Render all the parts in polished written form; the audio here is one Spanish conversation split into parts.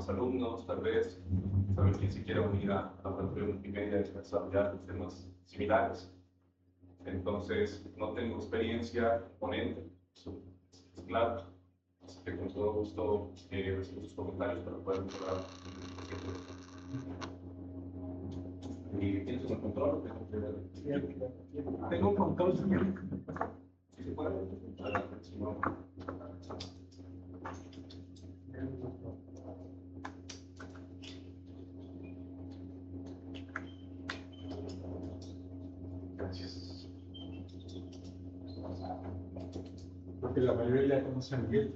más alumnos, tal vez, saber quién se quiere unir a laboratorio multimedia y desarrollar temas similares. Entonces, no tengo experiencia en ponente, es claro. Así que con todo gusto recibo sus comentarios para poder mejorar. ¿Y tienes un control? Tengo un control, señor. ¿Sí se puede? Si no, gracias. Porque la mayoría ya conoce a Miguel.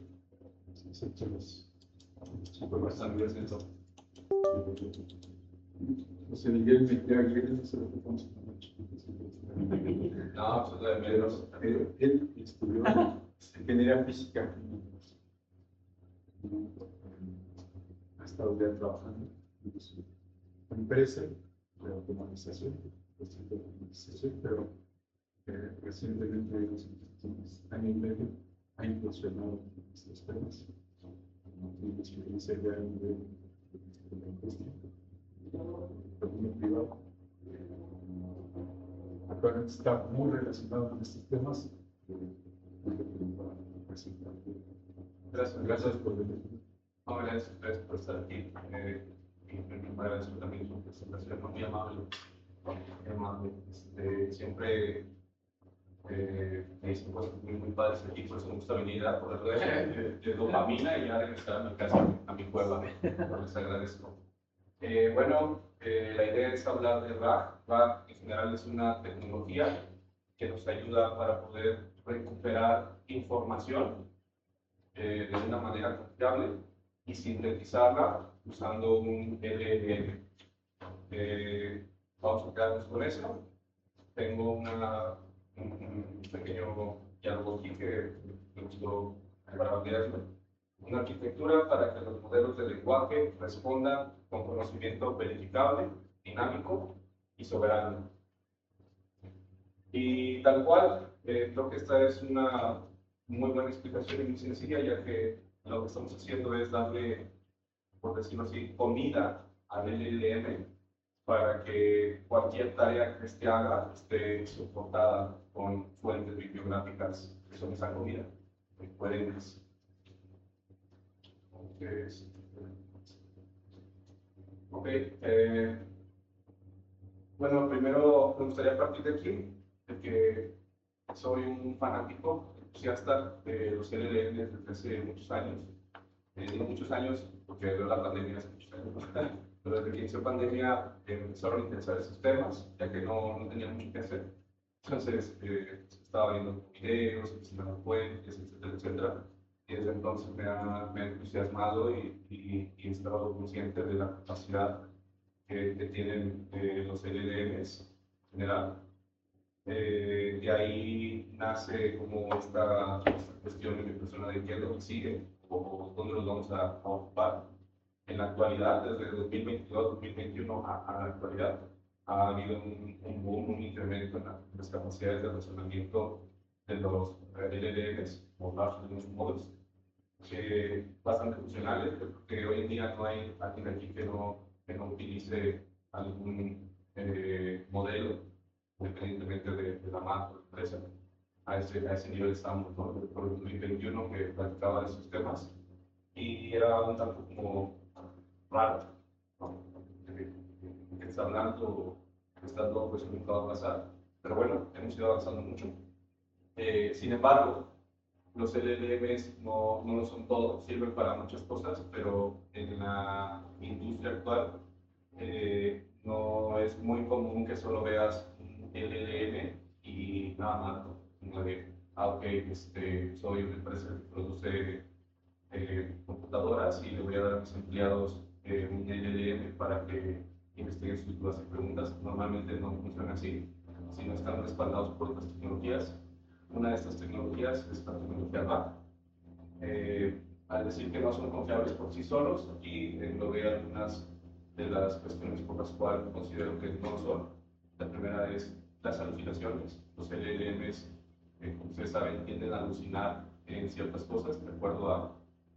Excepto los Pues bastante descenso. José Miguel Mejía Aguirre, no se lo conoce mucho. No, pues de menos. Él estudió ingeniería física. Ha estado ya trabajando en su empresa de automatización, pero recientemente, en los últimos año y medio, ha incursionado en estos temas. Tiene experiencia ya en la industria, en el privado. Actualmente está muy relacionado con estos temas. Gracias por venir. No, gracias por estar aquí. Y me agradezco también su presentación, muy amable. Muy amable. Siempre me dicen cosas muy padres aquí, por eso me gusta venir a poder de dopamina y ya regresar a mi casa, a mi cueva. Les agradezco. Bueno, la idea es hablar de RAG. RAG en general es una tecnología que nos ayuda para poder recuperar información de una manera confiable y sintetizarla usando un LLM. Vamos a quedarnos con eso. Tengo un pequeño diálogo aquí que me gustó para leerlo. Una arquitectura para que los modelos de lenguaje respondan con conocimiento verificable, dinámico y soberano. Y tal cual, creo que esta es una muy buena explicación y muy sencilla, ya que lo que estamos haciendo es darle, por decirlo así, comida al LLM para que cualquier tarea que este haga esté soportada con fuentes bibliográficas que son esa comida. Coherentes. Ok, bueno, primero me gustaría partir de aquí, de que soy un fanático, entusiasta de los LLM desde hace muchos años. Digo muchos años porque veo la pandemia hace muchos años, pero desde que inició pandemia empezaron a interesar esos temas, ya que no tenía mucho que hacer. Entonces, estaba viendo videos, investigando fuentes, etcétera, etcétera. Y desde entonces me ha entusiasmado y he estado consciente de la capacidad que tienen los LLMs en general. De ahí nace como esta cuestión en mi persona de qué es lo que sigue o dónde los vamos a ocupar. En la actualidad, desde 2022-2021 a la actualidad, ha habido un boom, un incremento en las capacidades de razonamiento de los LLMs o Large Language Models, bastante funcionales, porque hoy en día no hay alguien aquí que no utilice algún modelo, independientemente de la marca o la empresa. A ese nivel estamos, ¿no? Por el 2021 que platicaba de esos temas y era un tanto como raro, ¿no? Que está hablando, que está loco, eso nunca va a pasar. Pero bueno, hemos ido avanzando mucho. Sin embargo, los LLMs no lo son todo, sirven para muchas cosas, pero en la industria actual no es muy común que solo veas un LLM y nada más, ¿no? Como de, ok, soy una empresa que produce computadoras y le voy a dar a mis empleados un LLM para que investiguen sus dudas y preguntas. Normalmente no funciona así, sino están respaldados por otras tecnologías. Una de estas tecnologías es la tecnología RAG. Al decir que no son confiables por sí solos, aquí englobé algunas de las cuestiones por las cuales considero que no lo son. La primera es las alucinaciones. Los LLMs, como ustedes saben, tienden a alucinar en ciertas cosas, de acuerdo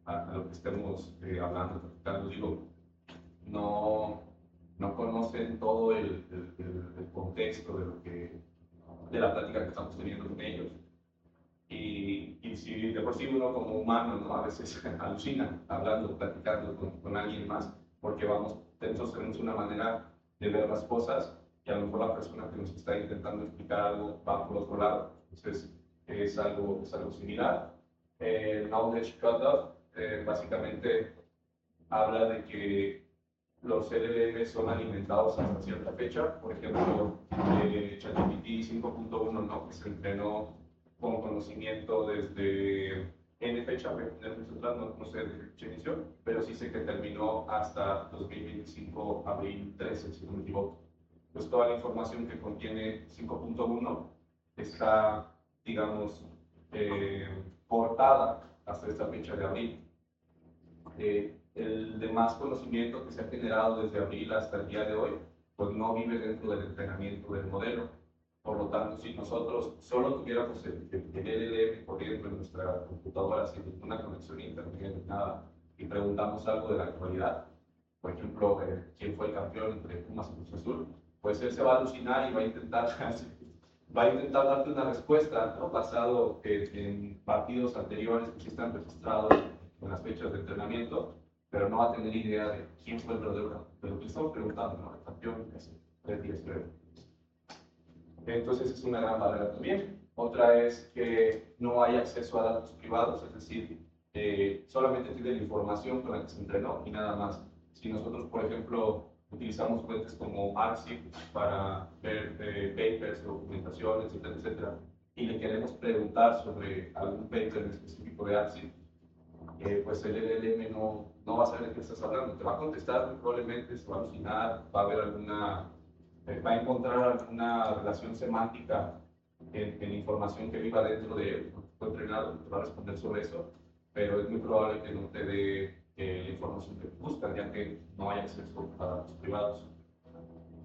a lo que estemos hablando, tratando. Digo, conocen todo el contexto de la plática que estamos teniendo con ellos. Y si de por sí uno como humano, ¿no? A veces alucina hablando, platicando con alguien más, porque nosotros tenemos una manera de ver las cosas y a lo mejor la persona que nos está intentando explicar algo va por otro lado. Entonces es algo similar. El Knowledge Cutoff básicamente habla de que los LLM son alimentados hasta cierta fecha. Por ejemplo, ChatGPT 5.1, ¿no? Que se entrenó con conocimiento desde N fecha, no sé de fecha inició, pero sí sé que terminó hasta 2025, abril 13, si no me equivoco. Pues toda la información que contiene 5.1 está, digamos, cortada hasta esta fecha de abril. El demás conocimiento que se ha generado desde abril hasta el día de hoy, pues no vive dentro del entrenamiento del modelo. Por lo tanto, si nosotros solo tuviéramos el LLM corriendo en nuestra computadora sin ninguna conexión a internet ni nada, y preguntamos algo de la actualidad, por ejemplo, quién fue el campeón entre Pumas y Cruz Azul, pues él se va a alucinar y va a intentar darte una respuesta, ¿no? Basado en partidos anteriores que sí están registrados en las fechas de entrenamiento, pero no va a tener idea de quién fue el verdadero de lo que estamos preguntando, ¿no? El campeón hace 3 días, creo. Entonces es una gran barrera también. Otra es que no hay acceso a datos privados, es decir, solamente tiene la información con la que se entrenó y nada más. Si nosotros, por ejemplo, utilizamos fuentes como ArcSIG para ver papers, documentación, etcétera, etcétera, y le queremos preguntar sobre algún paper en específico de ArcSIG, pues el LLM no va a saber de qué estás hablando. Te va a contestar, probablemente se va a alucinar, va a haber va a encontrar alguna relación semántica en información que viva dentro de él. Fue entrenado, te va a responder sobre eso, pero es muy probable que no te dé la información que buscas, ya que no hay acceso a datos privados.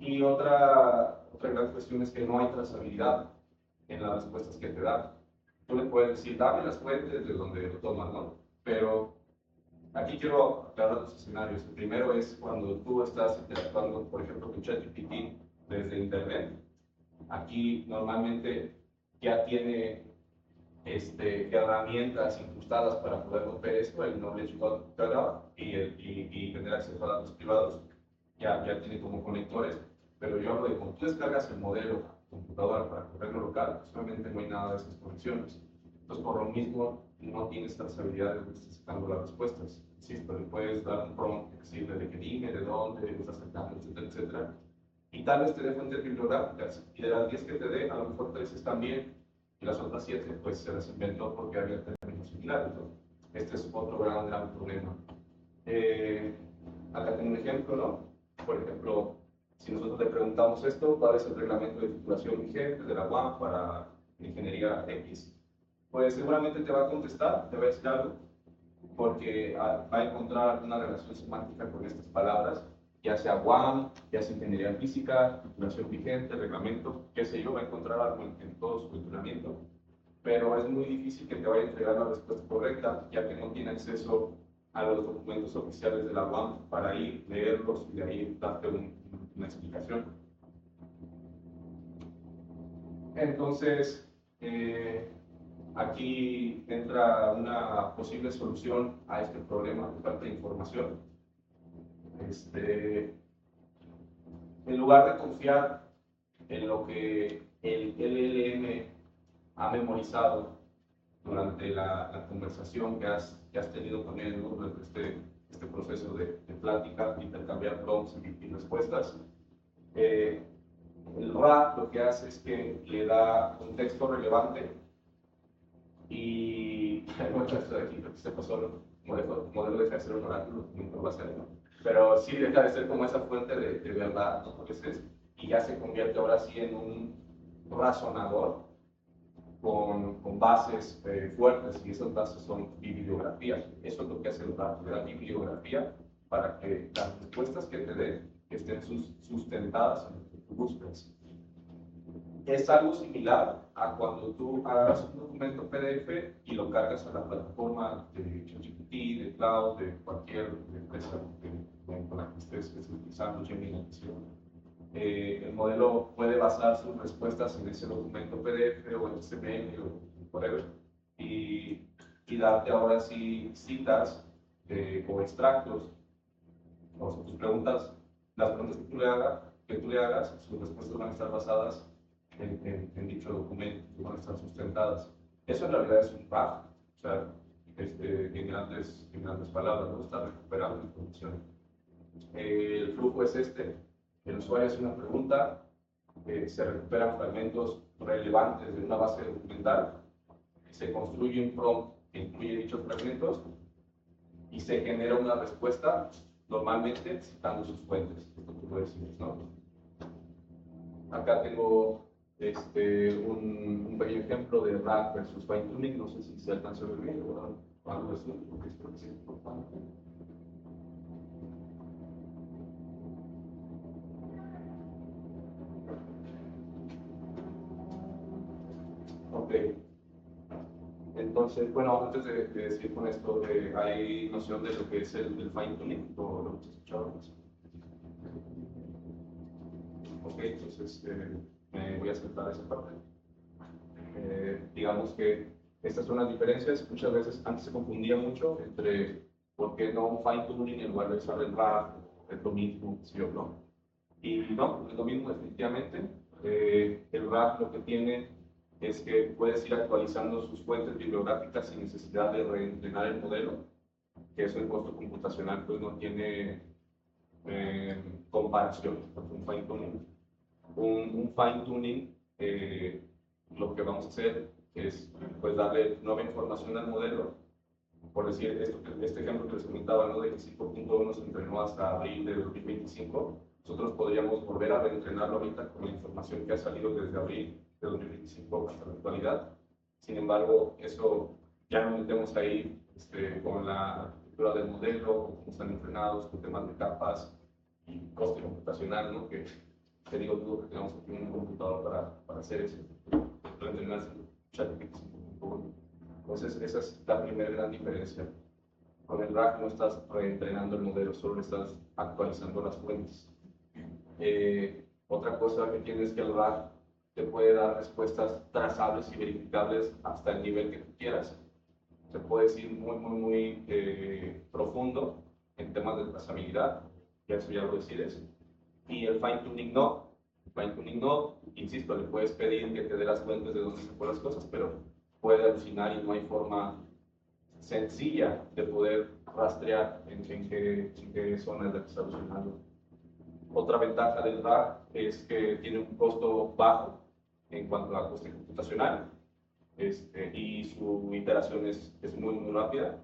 Y otra gran cuestión es que no hay trazabilidad en las respuestas que te da. Tú le puedes decir, dame las fuentes de donde lo tomas, ¿no? Pero aquí quiero aclarar dos escenarios. El primero es cuando tú estás interactuando, por ejemplo, con ChatGPT desde Internet. Aquí normalmente ya tiene herramientas incrustadas para poder romper esto, el Knowledge Cutoff y tener acceso a datos privados. Ya tiene como conectores, pero yo hablo de cuando tú descargas el modelo a tu computadora para correrlo local, pues obviamente no hay nada de esas conexiones. Entonces, por lo mismo, no tienes trazabilidad de dónde estás sacando las respuestas. Insisto, le puedes dar un prompt flexible de que dime, de dónde, de estás sacando, etcétera, etcétera. Y tal vez te dé fuentes bibliográficas, y de las 10 que te dé, a lo mejor 3 están bien, y las otras 7 pues se las inventó porque había términos similares, ¿no? Este es otro gran problema. Acá tengo un ejemplo, ¿no? Por ejemplo, si nosotros le preguntamos esto, ¿cuál es el reglamento de titulación vigente de la UAM para ingeniería X? Pues seguramente te va a contestar, te va a decir algo, porque va a encontrar una relación semántica con estas palabras, ya sea UAM, ya sea ingeniería física, titulación vigente, reglamento, qué sé yo, va a encontrar algo en todo su entrenamiento, pero es muy difícil que te vaya a entregar la respuesta correcta, ya que no tiene acceso a los documentos oficiales de la UAM para ir, leerlos y de ahí darte una explicación. Entonces, aquí entra una posible solución a este problema de falta de información. En lugar de confiar en lo que el LLM ha memorizado durante la conversación que has tenido con él, ¿no? Durante este proceso de plática, de intercambiar prompts y respuestas, el RA lo que hace es que le da un texto relevante y bueno, esto de aquí creo que se pasó modelo deja de ser un oráculo, nunca lo va a ser, ¿no? Pero sí deja de ser como esa fuente de verdad, ¿no? Y ya se convierte ahora sí en un razonador con bases fuertes, y esas bases son bibliografías. Eso es lo que hace el RA, le da bibliografía para que las respuestas que te dé estén sustentadas en lo que tú buscas. Es algo similar a cuando tú hagas un documento PDF y lo cargas a la plataforma de ChatGPT, de Cloud, de cualquier empresa con la que estés utilizando Gemini. El modelo puede basar sus respuestas en ese documento PDF o XML o whatever y darte ahora sí citas o extractos o tus preguntas, las preguntas que tú le hagas, sus respuestas van a estar basadas en dicho documento, van a estar sustentadas. Eso en realidad es un RAG, o sea, en grandes palabras, ¿no? Está recuperando información. El flujo es el usuario hace una pregunta, se recuperan fragmentos relevantes de una base documental, se construye un prompt que incluye dichos fragmentos y se genera una respuesta, normalmente citando sus fuentes. Esto tú lo decimos, ¿no? Acá tengo un pequeño ejemplo de RAG versus fine tuning, no sé si se alcanzó a ver bien o algo así, porque esto es importante. Ok. Entonces, bueno, antes de seguir con esto, ¿hay noción de lo que es el fine tuning o lo que has escuchado? Ok, entonces me voy a saltar esa parte. Digamos que estas son las diferencias. Muchas veces antes se confundía mucho entre por qué no un fine tuning en lugar de usar el RAG, es lo mismo, sí o no. Y no, es lo mismo definitivamente. El RAG lo que tiene es que puedes ir actualizando sus fuentes bibliográficas sin necesidad de reentrenar el modelo, que eso en costo computacional pues no tiene comparación con un fine tuning. Un fine tuning, lo que vamos a hacer es pues darle nueva información al modelo. Por decir, este ejemplo que les comentaba, ¿no? De que 5.1 se entrenó hasta abril de 2025, nosotros podríamos volver a reentrenarlo ahorita con la información que ha salido desde abril de 2025 hasta la actualidad. Sin embargo, eso ya no metemos ahí con la arquitectura del modelo, con cómo están entrenados, con temas de capas y coste computacional, ¿no? Que te digo, dudo que tengamos aquí un computador para hacer eso, para entrenar ChatGPT 5.1. Entonces, esa es la primera gran diferencia. Con el RAG no estás reentrenando el modelo, solo estás actualizando las fuentes. Otra cosa que tienes es que el RAG te puede dar respuestas trazables y verificables hasta el nivel que tú quieras. Se puede decir muy profundo en temas de trazabilidad, y eso ya lo decides. Y el fine tuning no. El fine tuning no, insisto, le puedes pedir que te dé las fuentes de dónde sacó las cosas, pero puede alucinar y no hay forma sencilla de poder rastrear en qué zona es la que está alucinando. Otra ventaja del RAG es que tiene un costo bajo en cuanto a coste computacional y su iteración es muy rápida.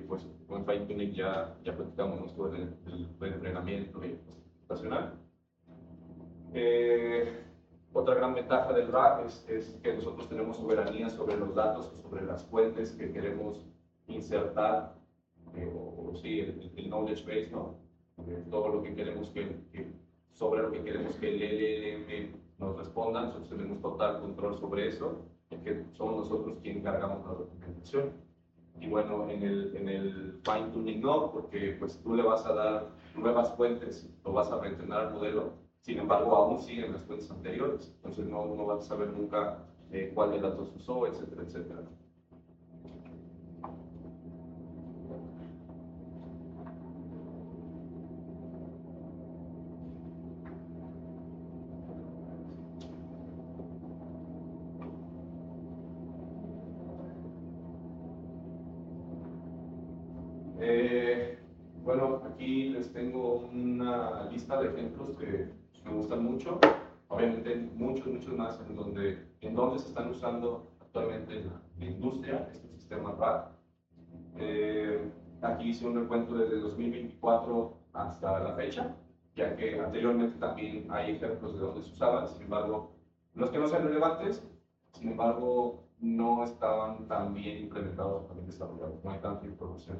Pues con fine tuning ya platicamos sobre el entrenamiento y el coste computacional. Otra gran ventaja del RAG es que nosotros tenemos soberanía sobre los datos, sobre las fuentes que queremos insertar, o sí, el knowledge base, ¿no? Todo lo que queremos sobre lo que queremos que el LLM nos responda, nosotros tenemos total control sobre eso, porque somos nosotros quienes cargamos la documentación. Y bueno, en el fine tuning no, porque pues tú le vas a dar nuevas fuentes, lo vas a reentrenar al modelo. Sin embargo, aún siguen las fuentes anteriores, entonces no vas a saber nunca cuál de las dos usó, etcétera, etcétera. Bueno, aquí les tengo una lista de ejemplos que me gustan mucho. Obviamente muchos más en donde se están usando actualmente en la industria estos sistemas RAG. Aquí hice un recuento desde 2024 hasta la fecha, ya que anteriormente también hay ejemplos de donde se usaban, sin embargo, los que no sean relevantes, sin embargo, no estaban tan bien implementados o también desarrollados, no hay tanta información.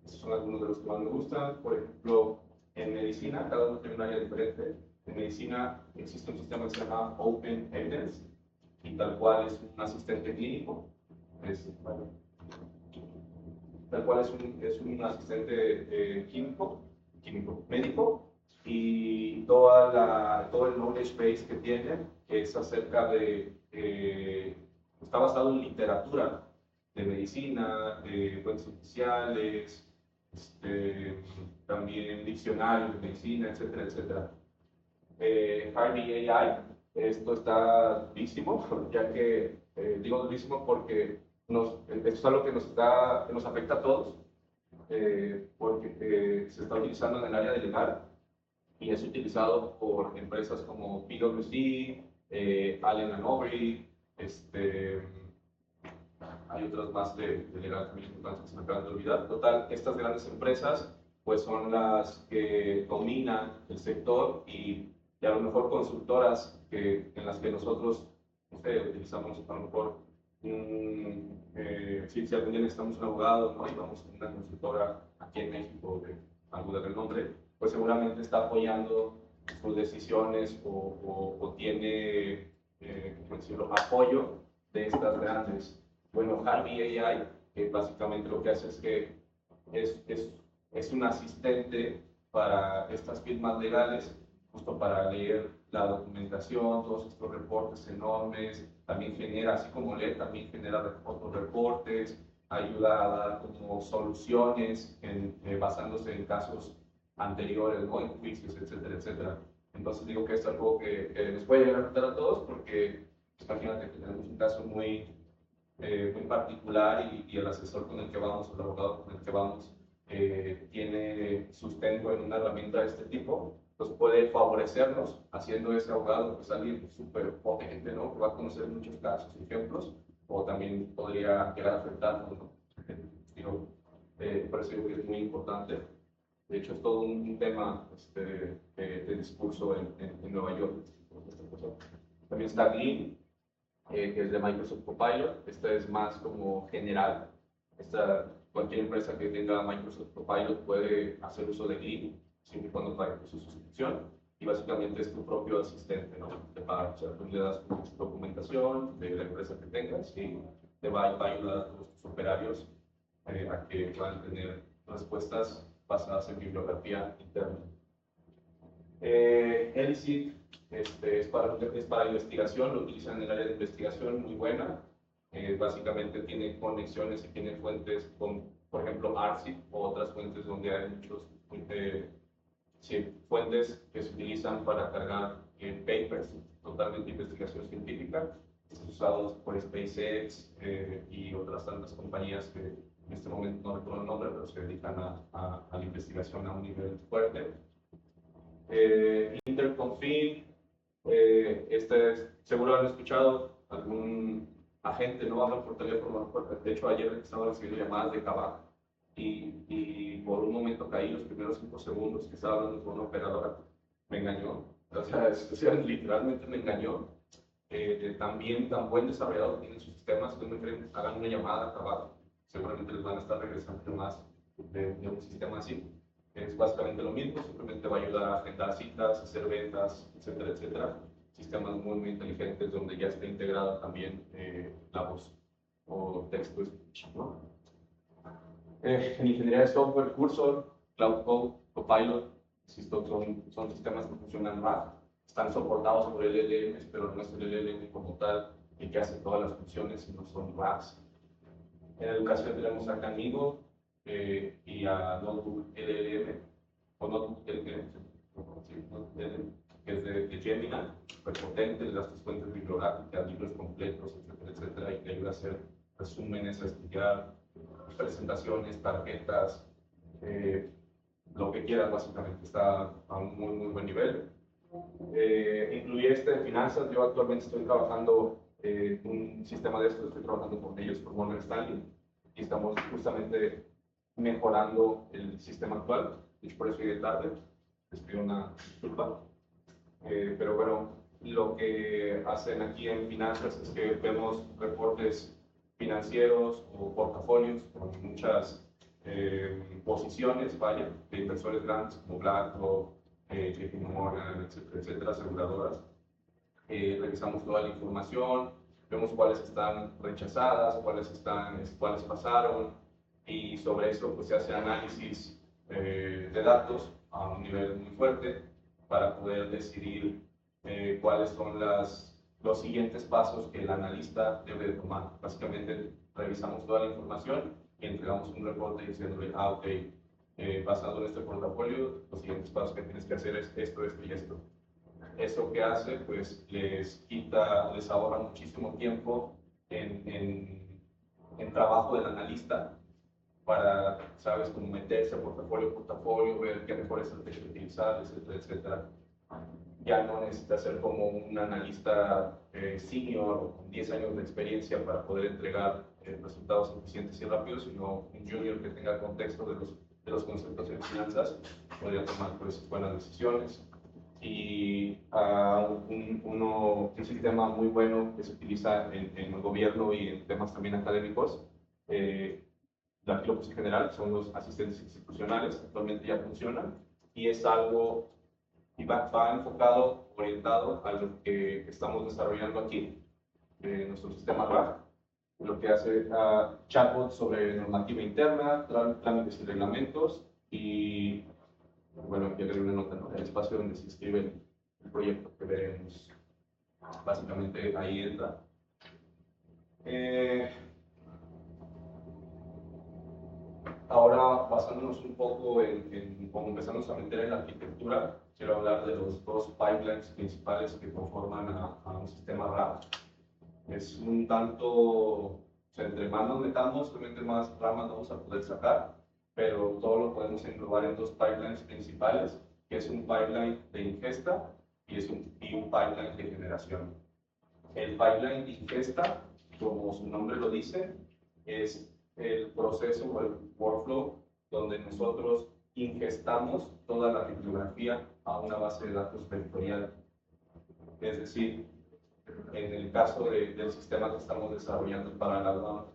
Estos son algunos de los que más me gustan. Por ejemplo, en medicina, cada uno tiene un área diferente. En medicina existe un sistema que se llama Open Evidence, y tal cual es un asistente clínico. Tal cual es un asistente químico, médico, y todas todo el knowledge base que tienen es acerca de, está basado en literatura de medicina, de fuentes oficiales, también diccionarios de medicina, etcétera, etcétera. Harvey AI, esto está durísimo, ya que, digo durísimo porque esto es algo que nos afecta a todos, porque se está utilizando en el área de legal y es utilizado por empresas como PwC, Allen & Overy, hay otras más de legal también importantes que se me acaban de olvidar. Total, estas grandes empresas pues son las que dominan el sector y a lo mejor consultoras en las que nosotros utilizamos a lo mejor si algún día necesitamos un abogado, ¿no? Y vamos a una consultora aquí en México de algo de renombre, pues seguramente está apoyando sus decisiones o tiene ¿cómo decirlo? Apoyo de estas grandes. Bueno, Harvey AI, que básicamente lo que hace es que es un asistente para estas firmas legales, justo para leer la documentación, todos estos reportes enormes, también genera, así como lee, también genera otros reportes, ayuda a dar como soluciones basándose en casos anteriores, ¿no? En juicios, etcétera, etcétera. Entonces digo que es algo que nos puede llegar a afectar a todos porque, pues, imagínate que tenemos un caso muy particular y el asesor con el que vamos, o el abogado con el que vamos, tiene sustento en una herramienta de este tipo, pues puede favorecernos haciendo ese abogado pues alguien súper potente, ¿no? Que va a conocer muchos casos y ejemplos, o también podría llegar a afectarnos, ¿no? Digo, por eso digo que es muy importante. De hecho, es todo un tema de discurso en Nueva York. También está Glean, que es de Microsoft Copilot. Esta es más como general. Cualquier empresa que tenga Microsoft Copilot puede hacer uso de Glean, siempre y cuando pague su suscripción. Y básicamente es tu propio asistente, ¿no? Te paga, o sea, tú le das tu documentación de la empresa que tengas y te va a ayudar a todos tus operarios a que puedan tener respuestas basadas en bibliografía interna. Elicit es para investigación, lo utilizan en el área de investigación, muy buena. Básicamente tiene conexiones y tiene fuentes con, por ejemplo, ARCID o otras fuentes donde hay muchos fuentes que se utilizan para cargar papers, totalmente investigación científica, usados por SpaceX y otras tantas compañías que en este momento no recuerdo el nombre, pero se dedican a la investigación a un nivel fuerte. Interconfig, seguro han escuchado algún agente, no hablan por teléfono, de hecho ayer estaba recibiendo llamadas de Kavak y por un momento caí los primeros 5 segundos que estaba hablando con una operadora, me engañó, o sea literalmente me engañó. También tan buen desarrollado tienen sus sistemas, que no creen, hagan una llamada a Kavak, seguramente les van a estar regresando más de un sistema así. Es básicamente lo mismo, simplemente va a ayudar a agendar citas, hacer ventas, etcétera, etcétera. Sistemas muy, muy inteligentes donde ya está integrada también la voz o texto speech, ¿no? En ingeniería de software, Cursor, Cloud Code, Copilot, son sistemas que funcionan RAG, están soportados por LLMs, pero no es el LLM como tal el que hace todas las funciones, sino son RAGs. En educación tenemos a Canigo, y a Notebook LLM, o Notebook LLM, que es de Gemini, súper potente, le das tus fuentes bibliográficas, libros completos, etcétera, etcétera, y te ayuda a hacer resúmenes, a estudiar presentaciones, tarjetas, lo que quieras básicamente, está a un muy, muy buen nivel. Incluye de finanzas, yo actualmente estoy trabajando un sistema de estos, estoy trabajando con ellos por Morgan Stanley, y estamos justamente mejorando el sistema actual, y por eso llegué tarde, les pido una disculpa. Pero bueno, lo que hacen aquí en finanzas es que vemos reportes financieros o portafolios con muchas posiciones, vaya, de inversores grandes como BlackRock, JP Morgan, etcétera, etcétera, aseguradoras. Revisamos toda la información, vemos cuáles están rechazadas, cuáles pasaron, y sobre eso pues se hace análisis de datos a un nivel muy fuerte para poder decidir cuáles son los siguientes pasos que el analista debe de tomar. Básicamente revisamos toda la información y entregamos un reporte diciéndole, ok, basado en este portafolio, los siguientes pasos que tienes que hacer es esto, esto y esto. Eso que hace, pues les ahorra muchísimo tiempo en trabajo del analista para, sabes, como meterse a portafolio, ver qué mejor estrategia utilizar, etcétera, etcétera. Ya no necesita ser como un analista senior o con 10 años de experiencia para poder entregar resultados eficientes y rápidos, sino un junior que tenga contexto de los conceptos en finanzas, podría tomar pues buenas decisiones. Y un sistema muy bueno que se utiliza en el gobierno y en temas también académicos, aquí lo puse en general, son los asistentes institucionales, actualmente ya funcionan, y es algo y va enfocado, orientado a lo que estamos desarrollando aquí, nuestro sistema RAG, lo que hace chatbot sobre normativa interna, trámites y reglamentos, y bueno, aquí agregué una nota, ¿no? El espacio donde se escribe el proyecto que veremos. Básicamente ahí entra. Ahora, basándonos un poco en cómo empezamos a meter en la arquitectura, quiero hablar de los dos pipelines principales que conforman a un sistema RAG. Es un tanto, o sea, entre más nos metamos, obviamente más ramas vamos a poder sacar, pero todo lo podemos englobar en dos pipelines principales, que es un pipeline de ingesta y un pipeline de generación. El pipeline de ingesta, como su nombre lo dice, es el proceso o el workflow donde nosotros ingestamos toda la bibliografía a una base de datos vectorial. Es decir, en el caso del sistema que estamos desarrollando para la UNAM,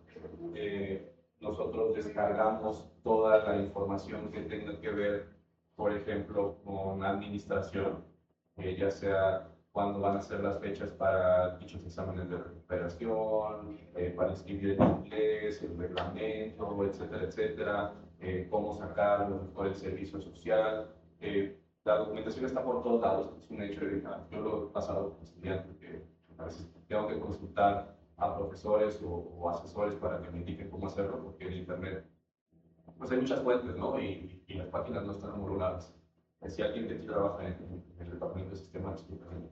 nosotros descargamos toda la información que tenga que ver, por ejemplo, con administración, ya sea cuándo van a ser las fechas para dichos exámenes de recuperación, para inscribir en inglés, el reglamento, etcétera, etcétera, cómo sacar lo mejor el servicio social. La documentación está por todos lados, es un hecho de yo lo he pasado como estudiante, que a veces tengo que consultar a profesores o asesores para que me indiquen cómo hacerlo, porque en internet pues hay muchas fuentes, ¿no? Y las páginas no están homologadas. Si alguien que trabaja en el departamento de sistemas,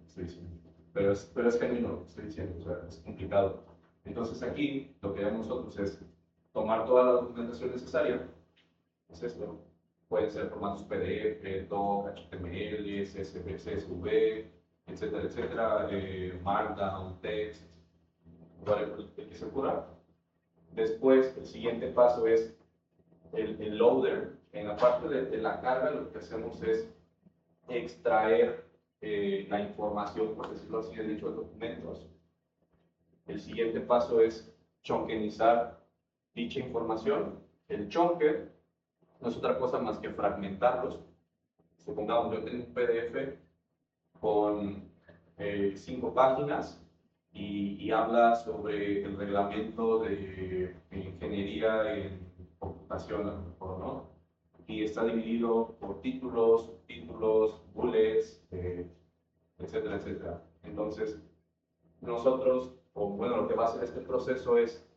estoy diciendo. Pero es genuino lo que estoy diciendo, o sea, es complicado. Entonces aquí lo que hacemos nosotros es tomar toda la documentación necesaria, es esto. Pueden ser formatos PDF, doc, HTML, CSV, etcétera, etcétera, Markdown, text, el que se ocurra. Después, el siguiente paso es el loader. En la parte de la carga, lo que hacemos es extraer la información, por decirlo así, de dichos documentos. El siguiente paso es chunkenizar dicha información. El chunker no es otra cosa más que fragmentarlos. Supongamos, yo tengo un PDF con 5 páginas y habla sobre el reglamento de ingeniería en computación, a lo mejor, ¿no? Y está dividido por títulos, bullets, etcétera, etcétera. Entonces, nosotros, o bueno, lo que va a hacer este proceso es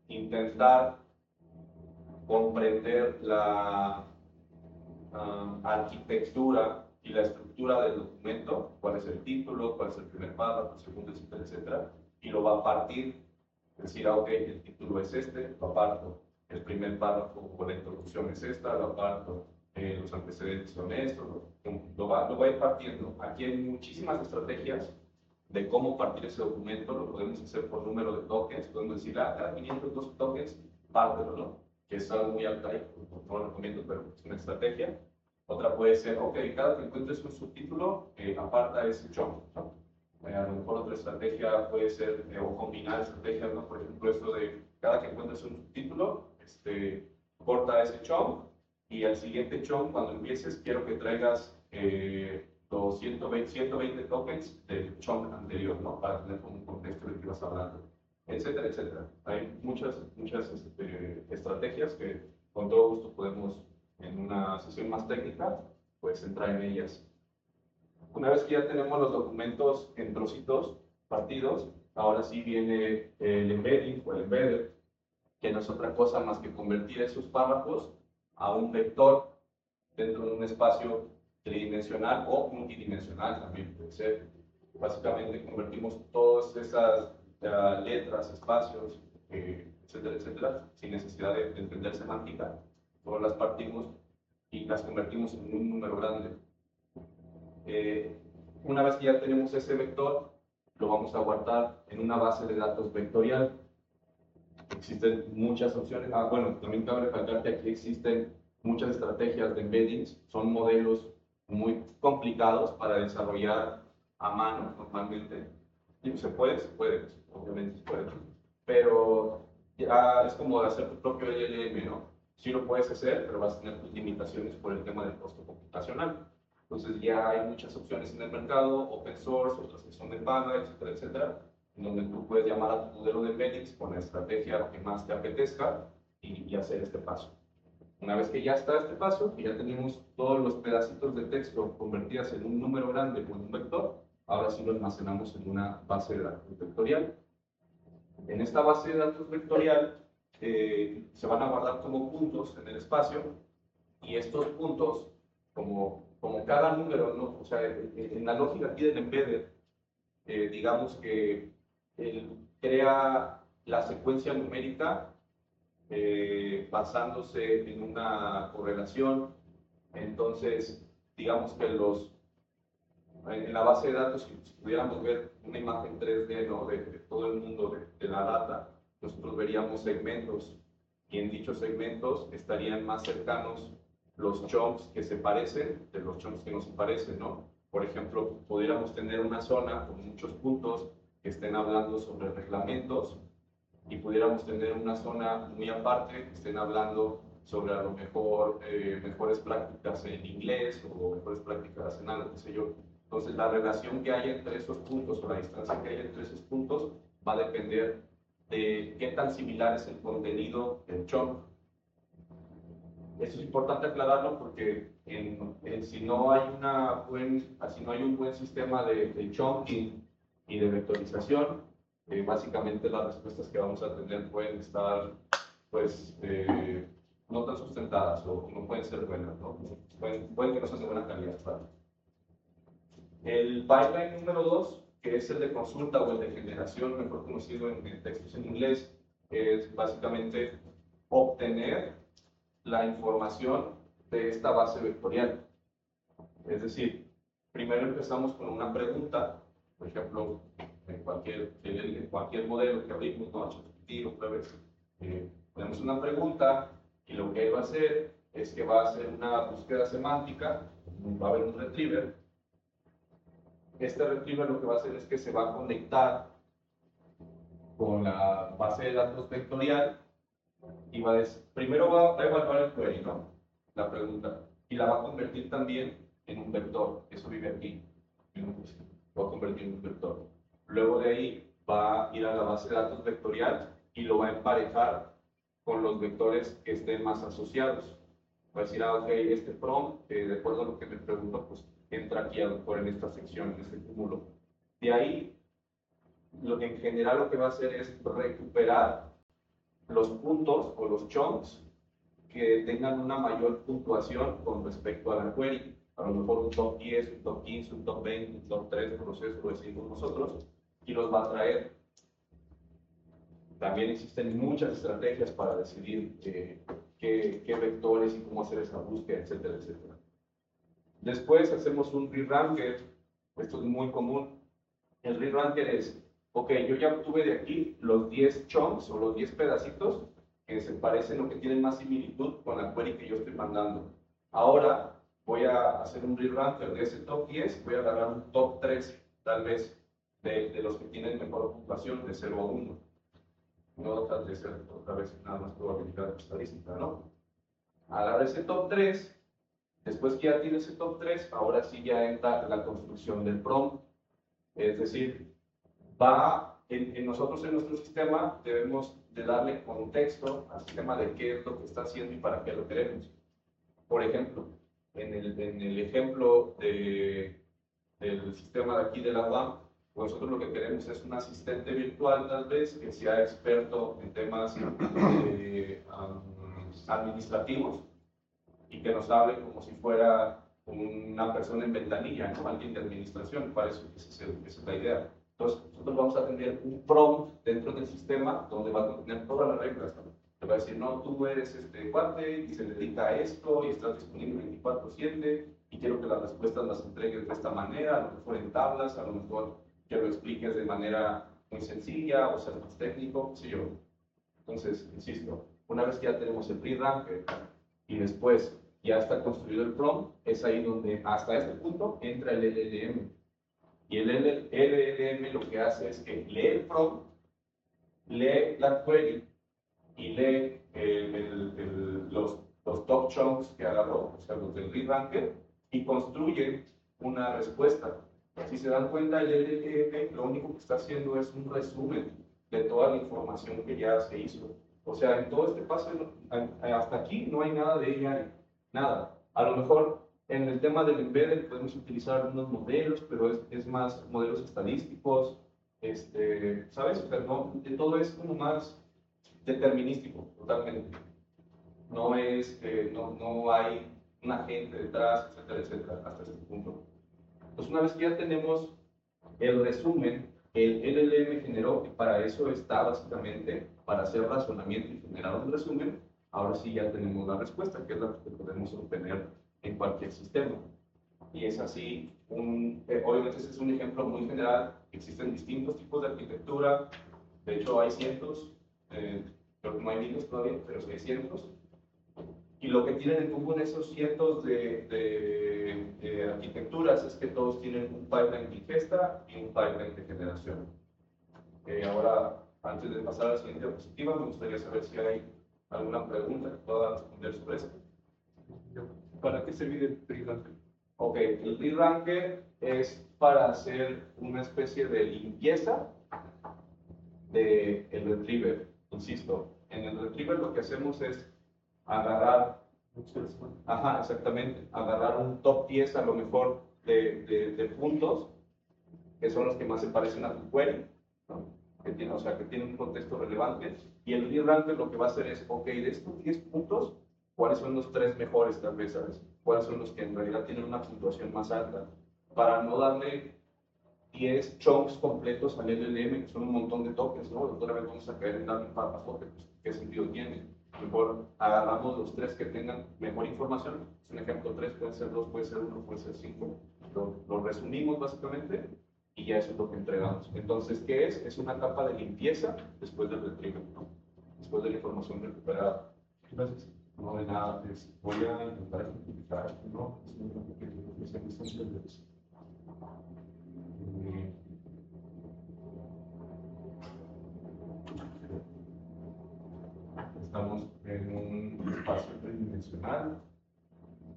intentar comprender la arquitectura y la estructura del documento, cuál es el título, cuál es el primer párrafo, el segundo, etcétera, etcétera, y lo va a partir, decir, ok, el título es este, lo aparto, el primer párrafo o la introducción es esta, lo aparto, los antecedentes son estos, lo va a ir partiendo. Aquí hay muchísimas estrategias de cómo partir ese documento, lo podemos hacer por número de tokens, podemos decir, cada 502 tokens, pártelo, ¿no? Que es algo muy arcaico, no lo recomiendo, pero es una estrategia. Otra puede ser, ok, cada que encuentres un subtítulo, aparta ese chunk, ¿no? A lo mejor otra estrategia puede ser, o combinar estrategias, ¿no? Por ejemplo, esto de cada que encuentres un subtítulo, corta ese chunk, y al siguiente chunk, cuando empieces, quiero que traigas los 120 tokens del chunk anterior, ¿no? Para tener como un contexto de que vas hablando, etcétera, etcétera. Hay muchas estrategias que con todo gusto podemos, en una sesión más técnica, pues entrar en ellas. Una vez que ya tenemos los documentos en trocitos partidos, ahora sí viene el embedding o el embedded, que no es otra cosa más que convertir esos párrafos a un vector dentro de un espacio tridimensional o multidimensional también puede ser. Básicamente convertimos todas esas letras, espacios, etcétera, etcétera, sin necesidad de entender semántica. Solo las partimos y las convertimos en un número grande. Una vez que ya tenemos ese vector, lo vamos a guardar en una base de datos vectorial. Existen muchas opciones. Bueno, también cabe recalcar que aquí existen muchas estrategias de embeddings. Son modelos muy complicados para desarrollar a mano normalmente. Y se puede, obviamente se puede. Pero ya es como hacer tu propio LLM, ¿no? Sí lo puedes hacer, pero vas a tener tus limitaciones por el tema del costo computacional. Entonces ya hay muchas opciones en el mercado, open source, otras que son de paga, etcétera, etcétera, en donde tú puedes llamar a tu modelo de embeddings con la estrategia que más te apetezca y hacer este paso. Una vez que ya está este paso, que ya tenemos todos los pedacitos de texto convertidos en un número grande o en un vector, ahora sí lo almacenamos en una base de datos vectorial. En esta base de datos vectorial se van a guardar como puntos en el espacio y estos puntos, como cada número, ¿no? O sea, en la lógica aquí del embedded, digamos que él crea la secuencia numérica basándose en una correlación. Entonces, digamos que en la base de datos, si pudiéramos ver una imagen 3D, ¿no? de todo el mundo de la data, nosotros veríamos segmentos y en dichos segmentos estarían más cercanos los chunks que se parecen de los chunks que no se parecen, ¿no? Por ejemplo, pudiéramos tener una zona con muchos puntos que estén hablando sobre reglamentos y pudiéramos tener una zona muy aparte que estén hablando sobre a lo mejor mejores prácticas en inglés o mejores prácticas en algo, qué sé yo. Entonces, la relación que hay entre esos puntos o la distancia que hay entre esos puntos va a depender de qué tan similar es el contenido del chunk. Eso es importante aclararlo porque si no hay un buen sistema de chunking y de vectorización, básicamente las respuestas que vamos a tener pueden estar, pues, no tan sustentadas o no pueden ser buenas, ¿no? Pueden que no sean de buena calidad. ¿Vale? El pipeline número 2, que es el de consulta o el de generación, mejor conocido en textos en inglés, es básicamente obtener la información de esta base vectorial. Es decir, primero empezamos con una pregunta, por ejemplo, en cualquier modelo que abrimos, ¿no? ChatGPT, otra vez, tenemos una pregunta y lo que él va a hacer es que va a hacer una búsqueda semántica, va a haber un retriever. Este retriever lo que va a hacer es que se va a conectar con la base de datos vectorial y primero va a evaluar el query, ¿no? La pregunta, y la va a convertir también en un vector. Eso vive aquí. Va a convertir en un vector. Luego de ahí va a ir a la base de datos vectorial y lo va a emparejar con los vectores que estén más asociados. Va a decir, ok, este prompt, de acuerdo a lo que me pregunto, pues entra aquí a lo mejor en esta sección, en este cúmulo. De ahí, en general lo que va a hacer es recuperar los puntos o los chunks que tengan una mayor puntuación con respecto a la query. A lo mejor un top 10, un top 15, un top 20, un top 3 proceso, lo decimos nosotros, y los va a traer. También existen muchas estrategias para decidir qué vectores y cómo hacer esa búsqueda, etcétera, etcétera. Después hacemos un re-ranker. Esto es muy común. El re-ranker es, ok, yo ya obtuve de aquí los 10 chunks o los 10 pedacitos que se parecen o que tienen más similitud con la query que yo estoy mandando. Ahora voy a hacer un re-ranker de ese top 10, voy a agarrar un top 3, tal vez, de los que tienen mejor puntuación de 0 a 1. No tal vez ser otra vez nada más probabilidad estadística, ¿no? Al agarrar ese top 3, después que ya tiene ese top 3, ahora sí ya entra la construcción del prompt. Es decir, nosotros en nuestro sistema debemos de darle contexto al sistema de qué es lo que está haciendo y para qué lo queremos. Por ejemplo, en el ejemplo del sistema de aquí de la UAM, pues nosotros lo que queremos es un asistente virtual tal vez que sea experto en temas administrativos y que nos hable como si fuera una persona en ventanilla, ¿no? Alguien de administración, para eso esa es la idea. Entonces, nosotros vamos a tener un prompt dentro del sistema donde va a contener todas las reglas, ¿no? Te va a decir, no, tú eres este cuate y se dedica a esto y estás disponible 24/7 y quiero que las respuestas las entregues de esta manera, a lo mejor en tablas, a lo mejor que lo expliques de manera muy sencilla o sea más técnico, qué sé yo. Entonces, insisto, una vez que ya tenemos el pre-ranker y después ya está construido el prompt, es ahí donde hasta este punto entra el LLM. Y el LLM lo que hace es que lee el prompt, lee la query y lee los top chunks que agarró, o sea, los del pre-ranker, y construye una respuesta. Si se dan cuenta, el LLM lo único que está haciendo es un resumen de toda la información que ya se hizo. O sea, en todo este paso, hasta aquí no hay nada de AI, nada. A lo mejor en el tema del embedded podemos utilizar algunos modelos, pero es más modelos estadísticos, ¿sabes? Pero no, de todo es como más determinístico, totalmente. No no hay un agente detrás, etcétera, etcétera, hasta este punto. Entonces, una vez que ya tenemos el resumen, el LLM generó, y para eso está básicamente, para hacer razonamiento y generar un resumen, ahora sí ya tenemos la respuesta, que es la que podemos obtener en cualquier sistema. Y es así, obviamente ese es un ejemplo muy general, existen distintos tipos de arquitectura, de hecho hay cientos, creo que no hay miles todavía, pero sí hay cientos. Y lo que tienen en común esos cientos de arquitecturas es que todos tienen un pipeline de ingesta y un pipeline de generación. Ahora, antes de pasar a la siguiente diapositiva, me gustaría saber si hay alguna pregunta que pueda responder sobre esto. ¿Para qué servir el pre-ranker? Ok, el pre-ranker es para hacer una especie de limpieza del retriever. Insisto, en el retriever lo que hacemos es agarrar, ajá, exactamente, agarrar un top 10 a lo mejor de puntos, que son los que más se parecen a tu query, ¿no? O sea, que tienen un contexto relevante, y el re-ranker lo que va a hacer es, ok, de estos 10 puntos, ¿cuáles son los 3 mejores tal vez, sabes? ¿Cuáles son los que en realidad tienen una puntuación más alta? Para no darle 10 chunks completos al LLM, que son un montón de tokens, ¿no? Otra vez vamos a caer en darle un papazote, pues, ¿qué sentido tiene? Mejor agarramos los 3 que tengan mejor información. Es un ejemplo, 3 puede ser 2, puede ser 1, puede ser 5. Lo resumimos básicamente y ya eso es lo que entregamos. Entonces, ¿qué es? Es una capa de limpieza después del retrieval, ¿no? Después de la información recuperada. Gracias. No de nada, voy a intentar simplificar, ¿no? Estamos en un espacio tridimensional,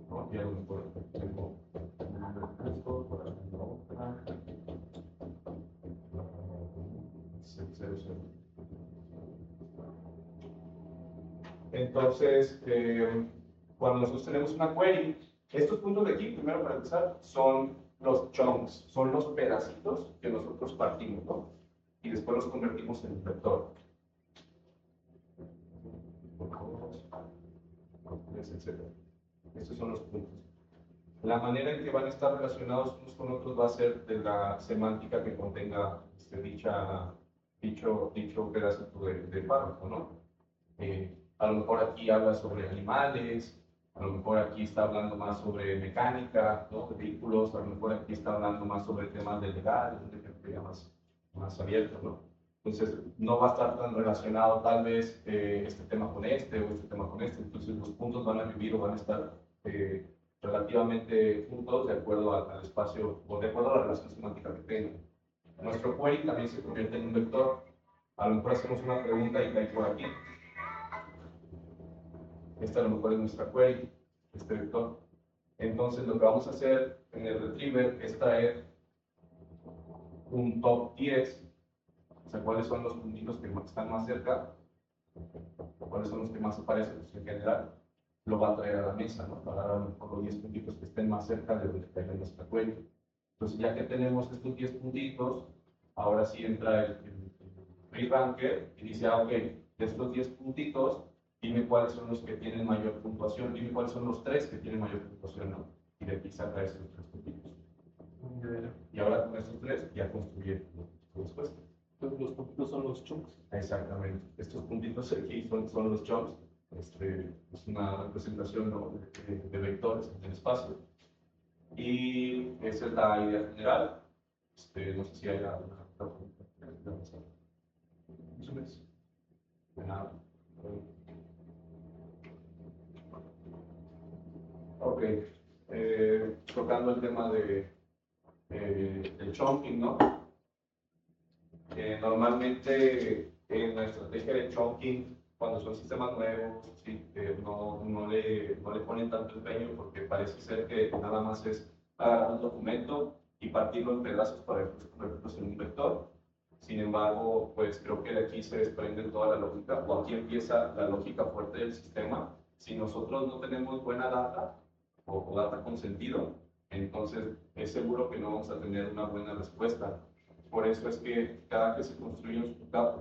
¿no? Y a lo mejor tengo un recurso para la otra. Entonces, cuando nosotros tenemos una query, estos puntos de aquí, primero para empezar, son los chunks, son los pedacitos que nosotros partimos, ¿no? Y después los convertimos en un vector. Etc. Estos son los puntos. La manera en que van a estar relacionados unos con otros va a ser de la semántica que contenga dicho pedacito de párrafo, ¿no? A lo mejor aquí habla sobre animales, a lo mejor aquí está hablando más sobre mecánica, ¿no? De vehículos, a lo mejor aquí está hablando más sobre temas de legal, un ejemplo ya más abierto, ¿no? Entonces, no va a estar tan relacionado tal vez este tema con este o este tema con este. Entonces, los puntos van a vivir o van a estar relativamente juntos de acuerdo al espacio o de acuerdo a la relación semántica que tengan. Nuestro query también se convierte en un vector. A lo mejor hacemos una pregunta y cae por aquí. Esta a lo mejor es nuestra query, este vector. Entonces, lo que vamos a hacer en el retriever es traer un top 10. O sea, cuáles son los puntitos que están más cerca, cuáles son los que más aparecen, pues en general lo va a traer a la mesa, ¿no? Para dar a lo mejor los 10 puntitos que estén más cerca de donde caiga nuestra query. Entonces, ya que tenemos estos 10 puntitos, ahora sí entra el ranker y dice, ok, de estos 10 puntitos, dime cuáles son los que tienen mayor puntuación, dime cuáles son los 3 que tienen mayor puntuación, ¿no? Y de aquí saca estos 3 puntitos. Y ahora con estos 3 ya construye tu respuesta. Entonces los puntitos son los chunks. Exactamente. Estos puntitos aquí son los chunks. Es una representación, ¿no?, de vectores en el espacio. Y esa es la idea general. No sé si hay alguna pregunta. De nada. Ok. Tocando el tema del chunking, ¿no? Normalmente en la estrategia de chunking, cuando son sistemas nuevos, sí, no le ponen tanto empeño porque parece ser que nada más es agarrar un documento y partirlo en pedazos para convertirlos en un vector. Sin embargo, pues creo que de aquí se desprende toda la lógica, o aquí empieza la lógica fuerte del sistema. Si nosotros no tenemos buena data o data con sentido, entonces es seguro que no vamos a tener una buena respuesta. Por eso es que cada que se construye, se va a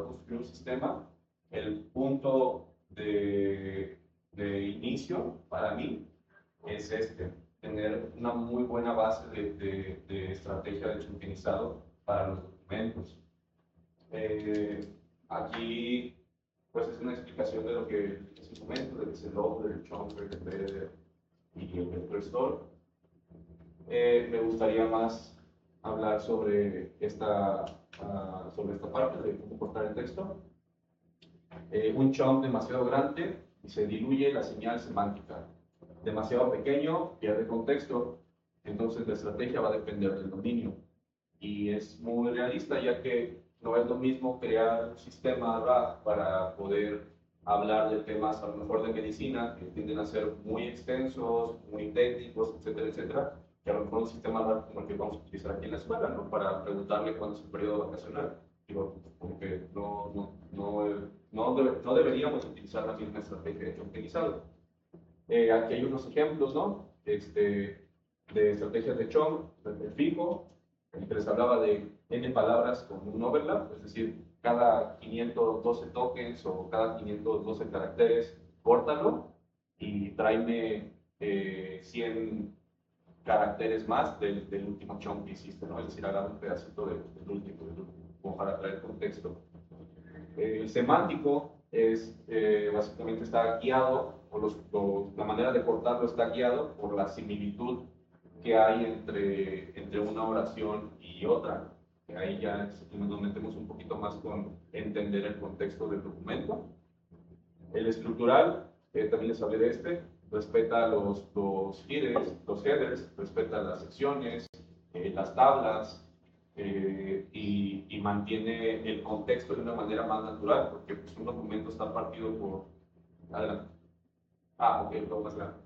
construir un sistema, el punto de inicio para mí es tener una muy buena base de estrategia de chunkinizado para los documentos. Aquí pues es una explicación de lo que es el documento, del que es el logo, del chunker, del header y el vector store. Me gustaría más hablar sobre esta parte de cómo cortar el texto. Un chunk demasiado grande y se diluye la señal semántica. Demasiado pequeño, pierde contexto. Entonces la estrategia va a depender del dominio. Y es muy realista, ya que no es lo mismo crear un sistema RAG para poder hablar de temas a lo mejor de medicina, que tienden a ser muy extensos, muy técnicos, etcétera, etcétera, que a lo mejor un sistema RAG como el que vamos a utilizar aquí en la escuela, ¿no? Para preguntarle cuándo es el periodo vacacional. Digo, como que no deberíamos utilizar la misma estrategia de chunkinizado. Aquí hay unos ejemplos, ¿no? De estrategias de chunk, el fijo, el que les hablaba de n palabras con un overlap, es decir, cada 512 tokens o cada 512 caracteres, córtalo y tráeme 100 caracteres más del último chunk que hiciste, ¿no? Es decir, agarra un pedacito del último, como para traer contexto. El semántico es, básicamente está guiado, la manera de cortarlo está guiado por la similitud que hay entre una oración y otra. Ahí ya nos metemos un poquito más con entender el contexto del documento. El estructural, también les hablé de respeta los headers, respeta las secciones, las tablas, y mantiene el contexto de una manera más natural, porque pues, un documento está partido por... Adelante. Ok, luego más grande.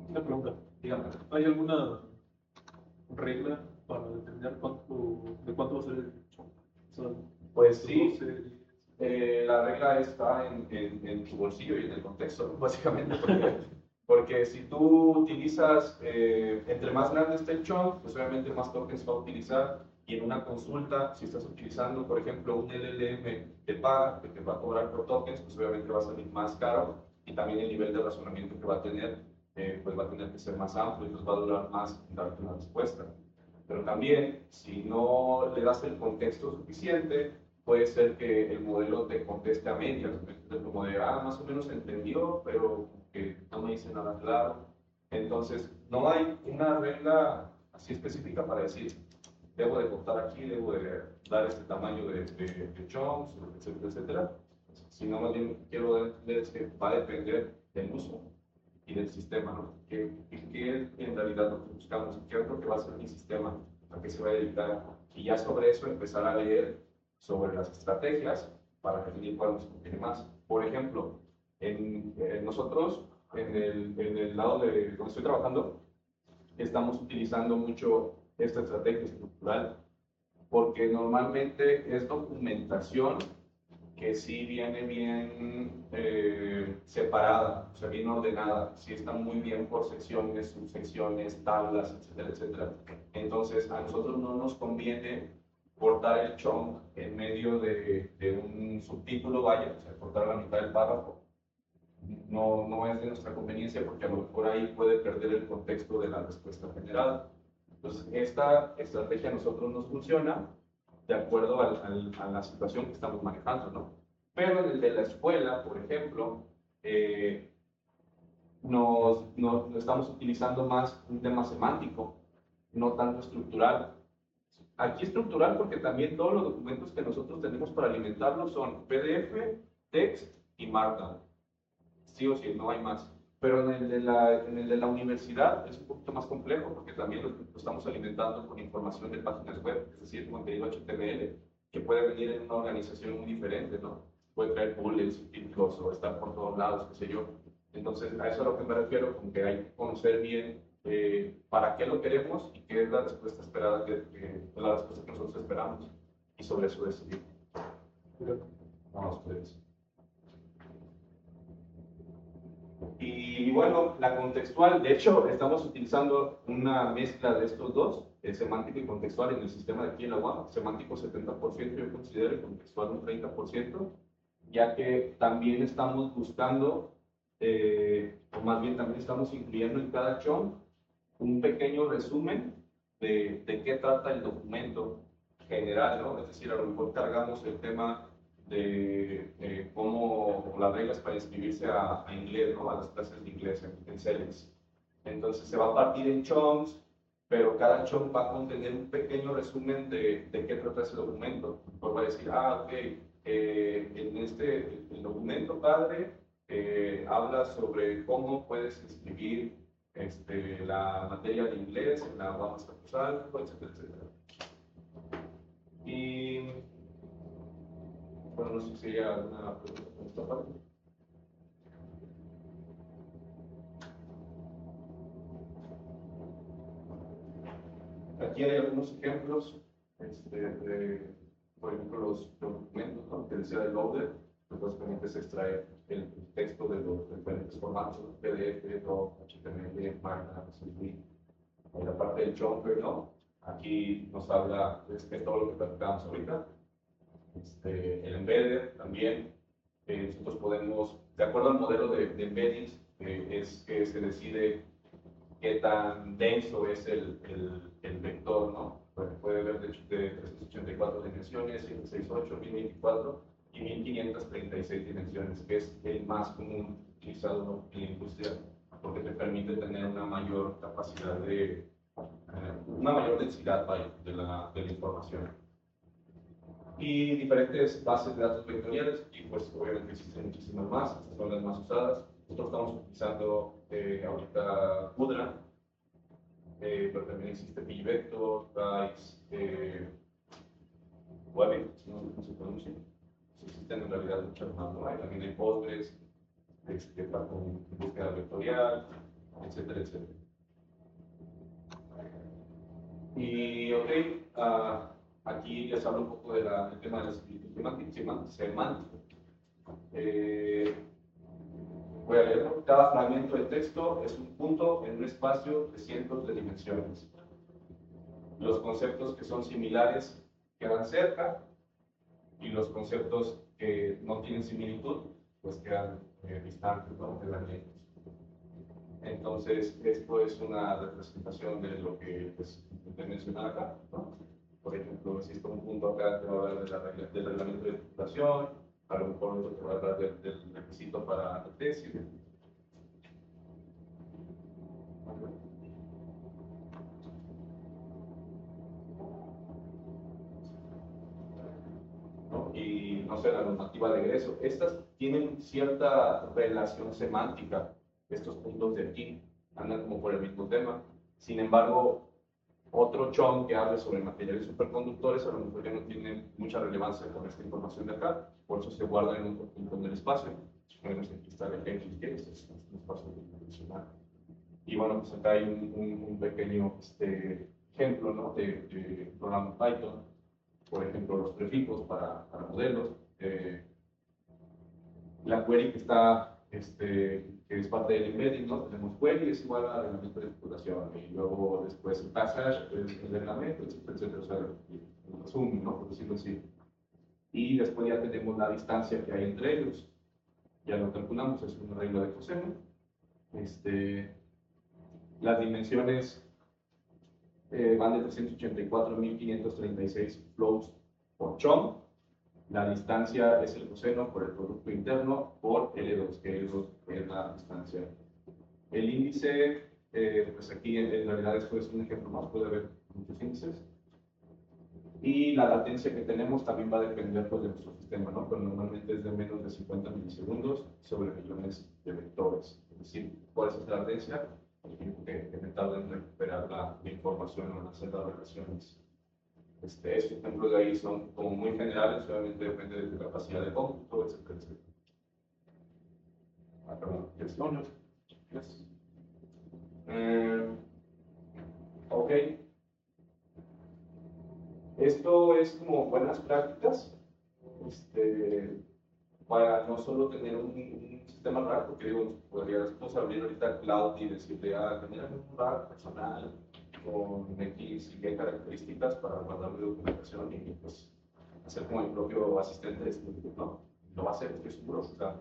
Una pregunta. Dígame. ¿Hay alguna regla para determinar de cuánto va a ser el chunk? O sea, pues sí, la regla está en tu bolsillo y en el contexto, básicamente, porque si tú utilizas, entre más grande esté el chunk, pues obviamente más tokens va a utilizar, y en una consulta, si estás utilizando, por ejemplo, un LLM de paga, que te va a cobrar por tokens, pues obviamente va a salir más caro, y también el nivel de razonamiento que va a tener, pues va a tener que ser más amplio, y nos va a durar más en darte una respuesta. Pero también, si no le das el contexto suficiente, puede ser que el modelo te conteste a medias, como de, más o menos entendió, pero que no me dice nada claro. Entonces, no hay una regla así específica para decir, debo de cortar aquí, debo de dar este tamaño de chunks, etcétera, etcétera. Sino más bien quiero entender es que va a depender del uso y del sistema, ¿no? ¿Qué es en realidad lo que buscamos? ¿Qué es lo que va a ser mi sistema? ¿A qué se va a dedicar? Y ya sobre eso empezar a leer sobre las estrategias para definir cuál nos conviene más. Por ejemplo, nosotros, en el lado de donde estoy trabajando, estamos utilizando mucho esta estrategia estructural porque normalmente es documentación que sí viene bien separada, o sea, bien ordenada, sí está muy bien por secciones, subsecciones, tablas, etcétera, etcétera. Entonces, a nosotros no nos conviene cortar el chunk en medio de un subtítulo, vaya, o sea, cortar la mitad del párrafo. No es de nuestra conveniencia porque a lo mejor ahí puede perder el contexto de la respuesta generada. Entonces, esta estrategia a nosotros nos funciona de acuerdo a la situación que estamos manejando, ¿no? Pero en el de la escuela, por ejemplo, nos estamos utilizando más un tema semántico, no tanto estructural. Aquí estructural porque también todos los documentos que nosotros tenemos para alimentarlos son PDF, text y Markdown. Sí o sí, no hay más. Pero en el de la universidad es un poquito más complejo porque también lo estamos alimentando con información de páginas web, es decir, contenido HTML, que puede venir en una organización muy diferente, ¿no? Puede traer bullets, subtítulos o estar por todos lados, qué sé yo. Entonces, a eso es a lo que me refiero, con que hay que conocer bien para qué lo queremos y qué es la respuesta esperada, la respuesta que nosotros esperamos. Y sobre eso decidir. Vamos, pues. Y bueno, la contextual, de hecho, estamos utilizando una mezcla de estos dos, semántico y contextual en el sistema de aquí en la UAM. Semántico 70% yo considero y contextual un 30%, ya que también estamos buscando, o más bien también estamos incluyendo en cada chunk un pequeño resumen de qué trata el documento general, ¿no? Es decir, a lo mejor cargamos el tema de cómo las reglas para inscribirse a inglés, ¿no? A las clases de inglés en CELEX. Entonces se va a partir en chunks, pero cada chunk va a contener un pequeño resumen de qué trata ese documento. Pues va a decir, ok, en el documento padre habla sobre cómo puedes inscribir la materia de inglés en la UAM Azcapotzalco, etcétera, etcétera. Y bueno, no sé si hay alguna pregunta por esta parte. Aquí hay algunos ejemplos, por ejemplo, los documentos, ¿no? Que decía de loader, pues básicamente se extrae el texto de los diferentes formatos, ¿no? PDF, DOC, HTML, Markdown, CSV. En la parte del chunker, ¿no? Aquí nos habla de todo lo que platicamos ahorita. El embedded también, nosotros podemos, de acuerdo al modelo de embeddings, es que se decide qué tan denso es el vector, ¿no? Puede ver de 384 dimensiones, 768, 1024 y 1536 dimensiones, que es el más común utilizado en la industria, porque te permite tener una mayor capacidad una mayor densidad de la información. Y diferentes bases de datos vectoriales, y pues obviamente existen muchísimas más, estas son las más usadas. Nosotros estamos utilizando ahorita CUDRA, pero también existe PyVector, Dice, Webit, no sé cómo se pronuncia. Existen en realidad muchas más, ¿no? También hay Postgres, para con búsqueda vectorial, etcétera, etcétera. Y ok, aquí les hablo un poco del tema de la similitud semántica. Voy a leerlo. Cada fragmento de texto es un punto en un espacio de cientos de dimensiones. Los conceptos que son similares quedan cerca y los conceptos que no tienen similitud pues quedan distantes, ¿no? Quedan lejos. Entonces, esto es una representación de lo que pues, intenté mencionar acá, ¿no? Por ejemplo, existe un punto acá que va a hablar del reglamento de titulación, a lo mejor otro que va a hablar del requisito para la tesis. ¿No? Y no sé, la normativa de egreso. Estas tienen cierta relación semántica, estos puntos de aquí, andan como por el mismo tema. Sin embargo, otro chunk que hable sobre materiales superconductores a lo mejor ya no tiene mucha relevancia con esta información de acá, por eso se guarda en otro punto del espacio. Podemos aquí está el ejemplo, que es un espacio dimensional. Y bueno, pues acá hay un pequeño ejemplo, ¿no? de programa Python, por ejemplo, los prefijos para modelos. La query que está, que es parte del embedding, ¿no? Tenemos query es igual al reglamento de explotación, y luego después el passage es el reglamento, etcétera, etcétera, o sea, el resumen, ¿no? Por decirlo así. Y después ya tenemos la distancia que hay entre ellos. Ya lo calculamos, es una regla de coseno. Las dimensiones van de 384.536 flows por chom. La distancia es el coseno por el producto interno por L2, que L2 es la distancia. El índice, pues aquí en realidad esto es un ejemplo más, puede haber muchos índices. Y la latencia que tenemos también va a depender pues, de nuestro sistema, ¿no? Pero normalmente es de menos de 50 milisegundos sobre millones de vectores. Es decir, ¿cuál es esta latencia? El tiempo que me tarda en recuperar la información o en hacer las relaciones. Estos ejemplos de ahí son como muy generales, obviamente depende de tu capacidad de cómputo, etcétera, etcétera. Perdón, gestiones. Yes. Ok. Esto es como buenas prácticas para no solo tener un sistema RAG, porque digo, podríamos abrir ahorita el cloud y decirle, tener un RAG personal con X y Y características para guardarle documentación y pues hacer como el propio asistente de estudio, ¿no? Lo va a hacer, estoy seguro, o sea,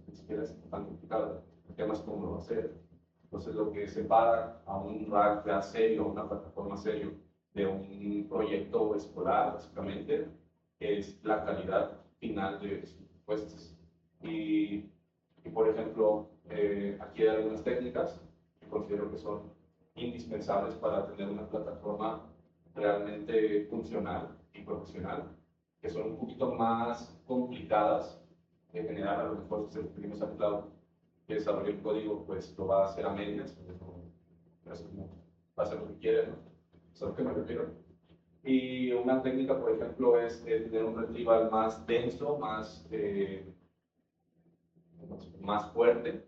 ni siquiera es tan complicado, el tema es cómo lo va a hacer. Entonces, lo que separa a un RAG ya serio, una plataforma serio, de un proyecto escolar, básicamente, es la calidad final de sus respuestas. Y por ejemplo, aquí hay algunas técnicas que considero que son indispensables para tener una plataforma realmente funcional y profesional, que son un poquito más complicadas de generar. A lo mejor si seguimos al cloud que desarrolle el código, pues lo va a hacer a medias, va a hacer lo que quiere, ¿no? ¿Es a lo que me refiero? Y una técnica, por ejemplo, es tener un retrieval más denso, más fuerte,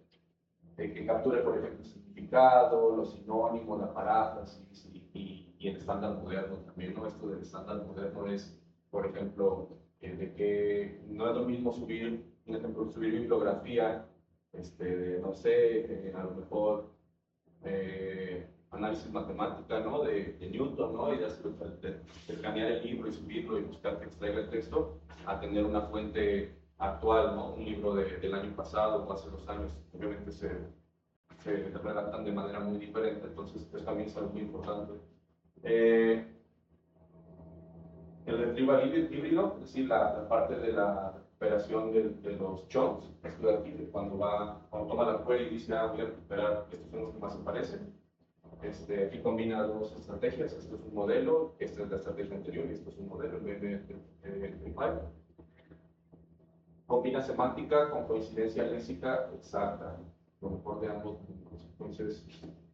que capture, por ejemplo, el significado, los sinónimos, la paráfrasis y el estándar moderno también, ¿no? Esto del estándar moderno es, por ejemplo, de que no es lo mismo subir, un ejemplo, subir bibliografía, no sé, a lo mejor análisis matemática, ¿no? De Newton, ¿no? Y de escanear el libro y subirlo y buscar que extraiga el texto, a tener una fuente actual, ¿no? Un libro del año pasado o hace 2 años, obviamente se redactan de manera muy diferente, entonces pues, también es algo muy importante. El retrieval híbrido, es decir, la parte de la recuperación de los chunks, esto de aquí, de cuando toma la query y dice, voy a recuperar, estos son los que más se parecen. Aquí combina dos estrategias, esto es un modelo, esta es la estrategia anterior y esto es un modelo, el BM35. Combina semántica con coincidencia léxica exacta, lo mejor de ambos mundos. Entonces,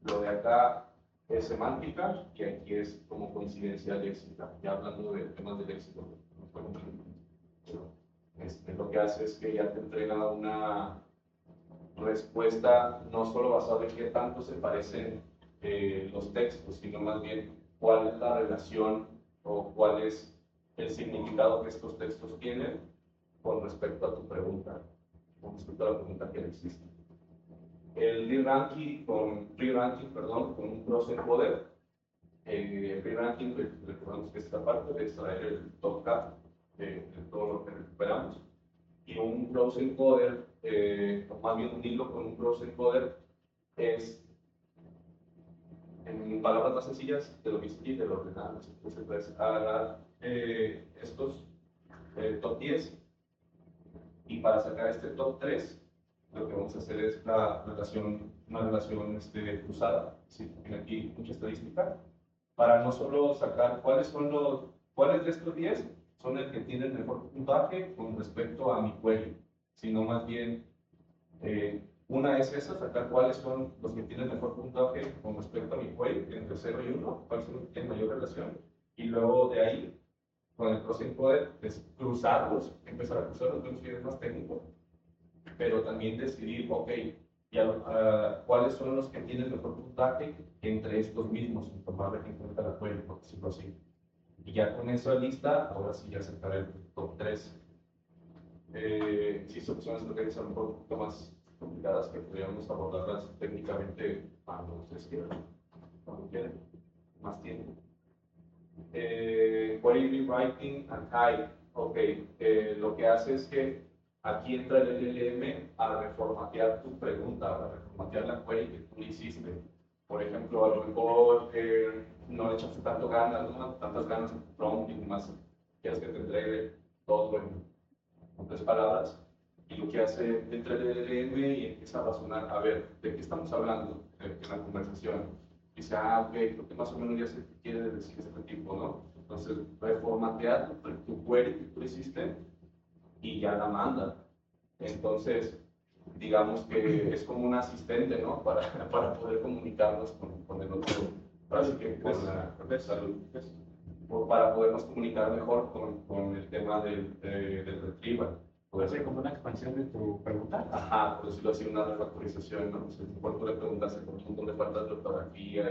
lo de acá es semántica y aquí es como coincidencia léxica, ya hablando de temas de léxico. Lo que hace es que ya te entrega una respuesta no solo basada en qué tanto se parecen los textos, sino más bien cuál es la relación o cuál es el significado que estos textos tienen con respecto a tu pregunta, con respecto a la pregunta que existe. El re-ranking con un cross-encoder. El re-ranking, recordamos que esta parte de extraer el top cap de todo lo que recuperamos. Y un cross-encoder, o más bien un hilo con un cross-encoder, es, en palabras más sencillas, de lo que y de lo ordenado. Entonces, pues, agarrar estos top 10 y para sacar este top 3, lo que vamos a hacer es una relación cruzada. ¿Sí? Tiene aquí mucha estadística. Para no solo sacar cuáles de estos 10 son el que tiene el mejor puntaje con respecto a mi query, sino más bien una es esa, sacar cuáles son los que tienen mejor puntaje con respecto a mi query, entre 0 y 1, cuáles son los que tienen mayor relación, y luego de ahí, con el cross-encoder, es cruzarlos, empezar a cruzarlos, vemos que es más técnico, pero también decidir, ok, cuáles son los que tienen mejor puntaje entre estos mismos, sin tomar en cuenta la query, por decirlo así. Y ya con esa lista, ahora sí ya sacar el top 3. Sí, son estrategias a lo mejor un poquito más complicadas que podríamos abordarlas técnicamente cuando ustedes quieran, cuando quieran, más tiempo. Query rewriting and hide. Ok, lo que hace es que aquí entra el LLM a reformatear tu pregunta, a reformatear la query que tú hiciste. Por ejemplo, a lo mejor no le echaste tanto ganas, ¿no? Tantas ganas en tu prompt y demás. Quieres que te entregue todo en 3 palabras. Y lo que hace, entra el LLM y empieza a razonar, a ver, ¿de qué estamos hablando en la conversación? Dice, ok, creo que más o menos ya sé qué quiere decir este tipo, ¿no? Entonces, reformatea tu query que tú hiciste y ya la manda. Entonces, digamos que es como un asistente, ¿no? Para poder comunicarnos con el otro, así que con la salud, o para podernos comunicar mejor con el tema del retrieval. ¿Puede ser como una expansión de tu pregunta? Ajá, por decirlo así, una refactorización, ¿no? O sea, mejor tú le preguntaste por un montón de faltas de ortografía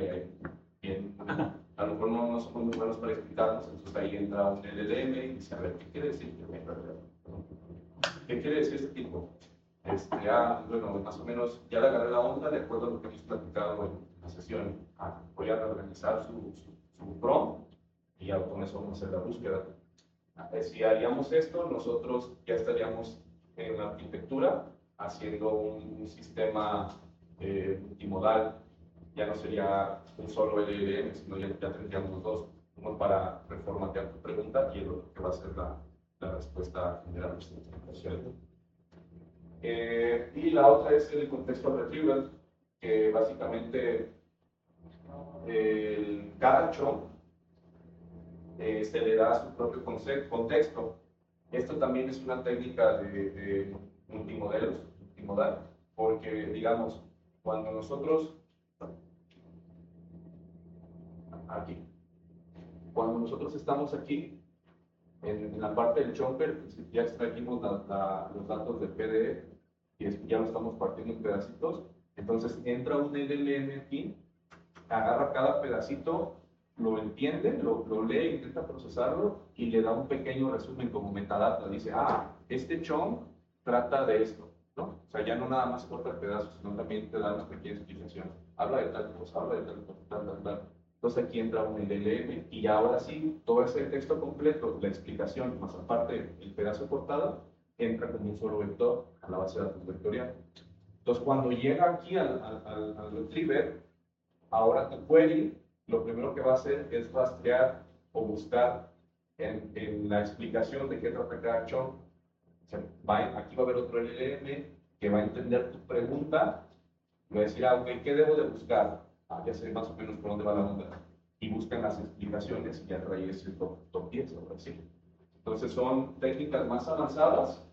a lo mejor no somos muy buenos para explicarnos, entonces ahí entra un LLM y dice, a ver, ¿qué quiere decir? ¿Qué quiere decir este tipo? Bueno, más o menos ya le agarré la onda de acuerdo a lo que hemos platicado en la sesión. Voy a reorganizar su prompt y ya con eso vamos a hacer la búsqueda. Si haríamos esto, nosotros ya estaríamos en la arquitectura haciendo un sistema multimodal. Ya no sería un solo LLM, sino ya tendríamos dos. Uno para reformatear tu pregunta y el otro que va a ser la respuesta general. Y la otra es el contexto retrieval, que básicamente cada chunk se le da su propio contexto. Esto también es una técnica de multimodal, porque digamos, cuando nosotros estamos aquí, en la parte del chunker, pues ya extrajimos los datos del PDF y ya lo estamos partiendo en pedacitos. Entonces entra un LLM aquí, agarra cada pedacito, lo entiende, lo lee, intenta procesarlo y le da un pequeño resumen como metadata. Dice, este chunk trata de esto, ¿no? O sea, ya no nada más corta el pedazo, sino también te da una pequeña explicación. Habla de tal cosa, habla de tal cosa, tal. Entonces aquí entra un LLM y ahora sí, todo ese texto completo, la explicación, más aparte el pedazo cortado, entra como un solo vector a la base de datos vectorial. Entonces cuando llega aquí al retriever, ahora tu query, lo primero que va a hacer es rastrear o buscar en la explicación de qué trata cada chunk. O sea, aquí va a haber otro LLM que va a entender tu pregunta y va a decir, ok, ¿qué debo de buscar? Ya sé más o menos por dónde va la onda. Y buscan las explicaciones y ya trae ese top 10, ahora sí. Entonces son técnicas más avanzadas.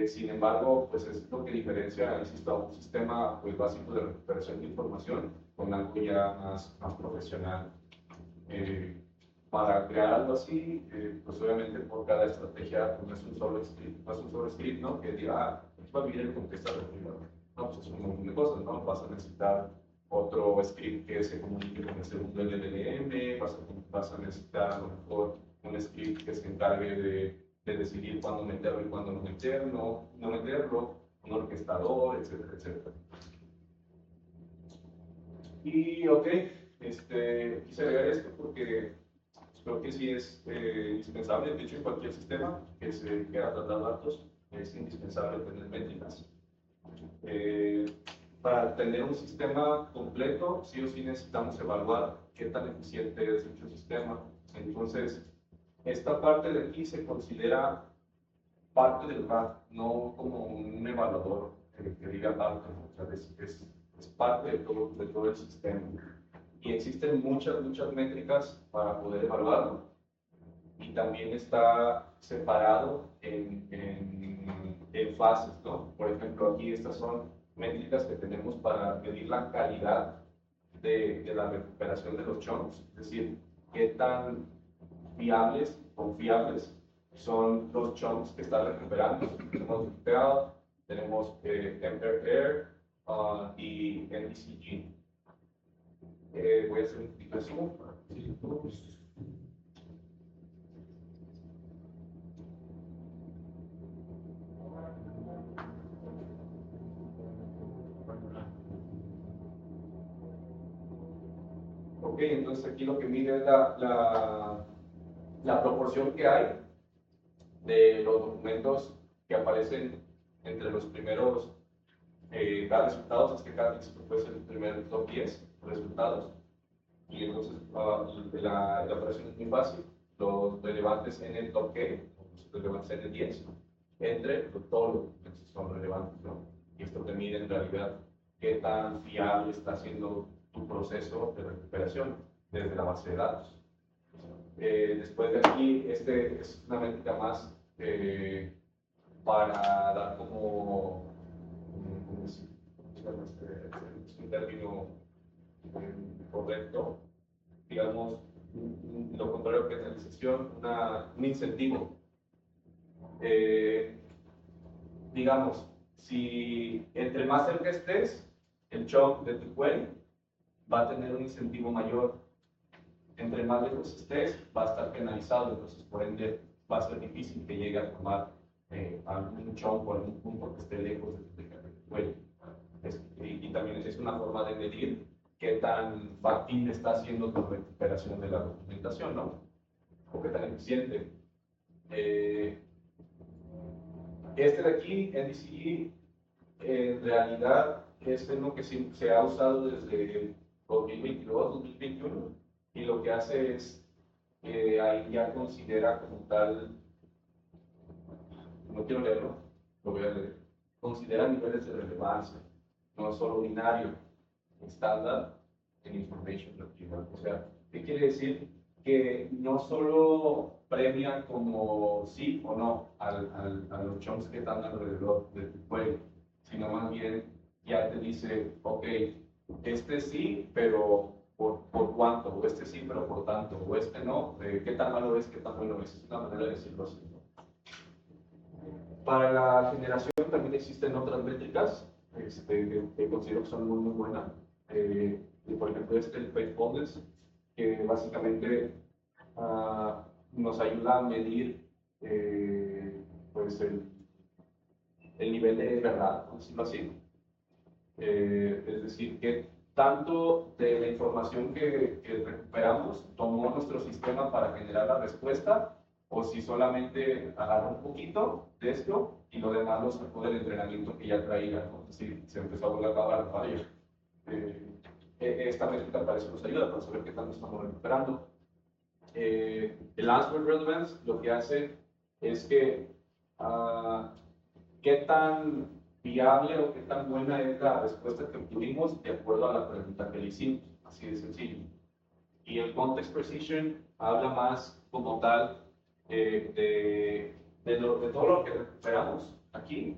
Sin embargo, pues es lo que diferencia, insisto, a un sistema pues, básico de recuperación de información con algo ya más profesional. Para crear algo así, pues obviamente por cada estrategia pues, no es un solo script, ¿no? Que diga, va a vivir el contexto retrieval. No, pues es un montón de cosas, ¿no? Vas a necesitar otro script que se comunique con el segundo LLM, vas a necesitar a lo mejor un script que se encargue de decidir cuándo meterlo y cuándo no meterlo, un orquestador, etcétera, etcétera. Y ok, quise agregar esto porque creo que sí es indispensable, de hecho en cualquier sistema que se quiera tratar datos es indispensable tener métricas. Para tener un sistema completo, sí o sí necesitamos evaluar qué tan eficiente es dicho sistema. Entonces, esta parte de aquí se considera parte del RAD, no como un evaluador que diga parte, o sea, es parte de todo el sistema. Y existen muchas métricas para poder evaluarlo. Y también está separado en fases, ¿no? Por ejemplo, aquí estas son métricas que tenemos para medir la calidad de la recuperación de los chunks, es decir, qué tan fiables, confiables son los chunks que está recuperando. Tenemos Pell, tenemos MRR y NDCG. Voy a hacer una explicación. Ok, entonces aquí lo que mide es la proporción que hay de los documentos que aparecen entre los primeros cada resultados, es que cada disco puede ser el primer top 10 resultados. Y entonces la operación es muy fácil. Los relevantes en el top K, los relevantes en el 10, entre todos los documentos son relevantes, ¿no? Y esto te mide en realidad qué tan fiable está siendo tu proceso de recuperación desde la base de datos. Después de aquí, este es una métrica más para dar como es un término correcto, digamos, lo contrario que penalización, un incentivo. Digamos, si entre más cerca estés, el chunk de tu query va a tener un incentivo mayor. Entre más lejos estés, va a estar penalizado, entonces por ende va a ser difícil que llegue a tomar algún chunk o algún punto que esté lejos de tu query. Y también es una forma de medir qué tan factible está haciendo tu recuperación de la documentación, ¿no? O qué tan eficiente. Este de aquí, NDCE, en realidad es uno que se ha usado desde 2022, 2021, y lo que hace es que ahí ya considera como tal, no quiero leerlo, lo voy a leer, considera niveles de relevancia, no solo binario, estándar en information retrieval. O sea, ¿qué quiere decir? Que no solo premia como sí o no a los chunks que están alrededor de tu query, sino más bien ya te dice, ok, este sí, pero por cuánto, o este sí, pero por tanto, o este no, qué tan malo es, qué tan bueno es. Es una manera de decirlo así. Para la generación también existen otras métricas que considero que son muy buenas. Por ejemplo, el faithfulness, que básicamente nos ayuda a medir pues el nivel de verdad, por decirlo así. Es decir, que tanto de la información que recuperamos tomó nuestro sistema para generar la respuesta, o si solamente agarró un poquito de esto y lo demás lo sacó del entrenamiento que ya traía, ¿no? Es decir, se empezó a volver a acabar la falla. Esta métrica para eso nos ayuda, para saber qué tanto estamos recuperando. El Answer Relevance lo que hace es que qué tan viable o qué tan buena es la respuesta que obtuvimos de acuerdo a la pregunta que le hicimos, así de sencillo. Y el Context Precision habla más como tal de todo lo que recuperamos aquí,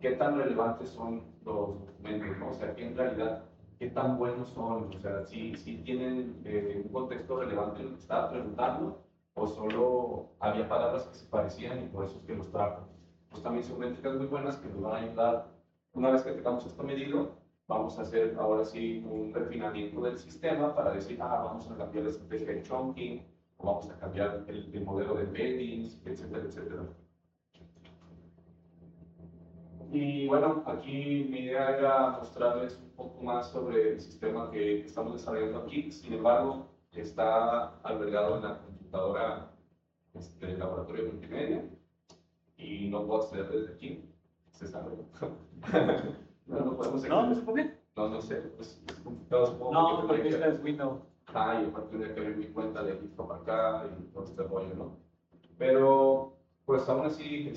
qué tan relevantes son los documentos, ¿no? O sea, que en realidad qué tan buenos son, o sea, si tienen un contexto relevante en lo que estaba preguntando, o solo había palabras que se parecían y por eso es que los trajo. Pues también son métricas muy buenas que nos van a ayudar. Una vez que tengamos esto medido, vamos a hacer ahora sí un refinamiento del sistema para decir, vamos a cambiar la estrategia de chunking, o vamos a cambiar el modelo de embeddings, etcétera, etcétera. Y bueno, aquí mi idea era mostrarles un poco más sobre el sistema que estamos desarrollando aquí. Sin embargo, está albergado en la computadora del laboratorio de multimedia y no puedo acceder desde aquí. Se sabe. No podemos acceder. ¿No? ¿Por qué? No sé. Pues, complicado, no, porque esta es Windows. Y aparte tendría que abrir mi cuenta de GitHub acá y todo este rollo, ¿no? Pero, pues aún así,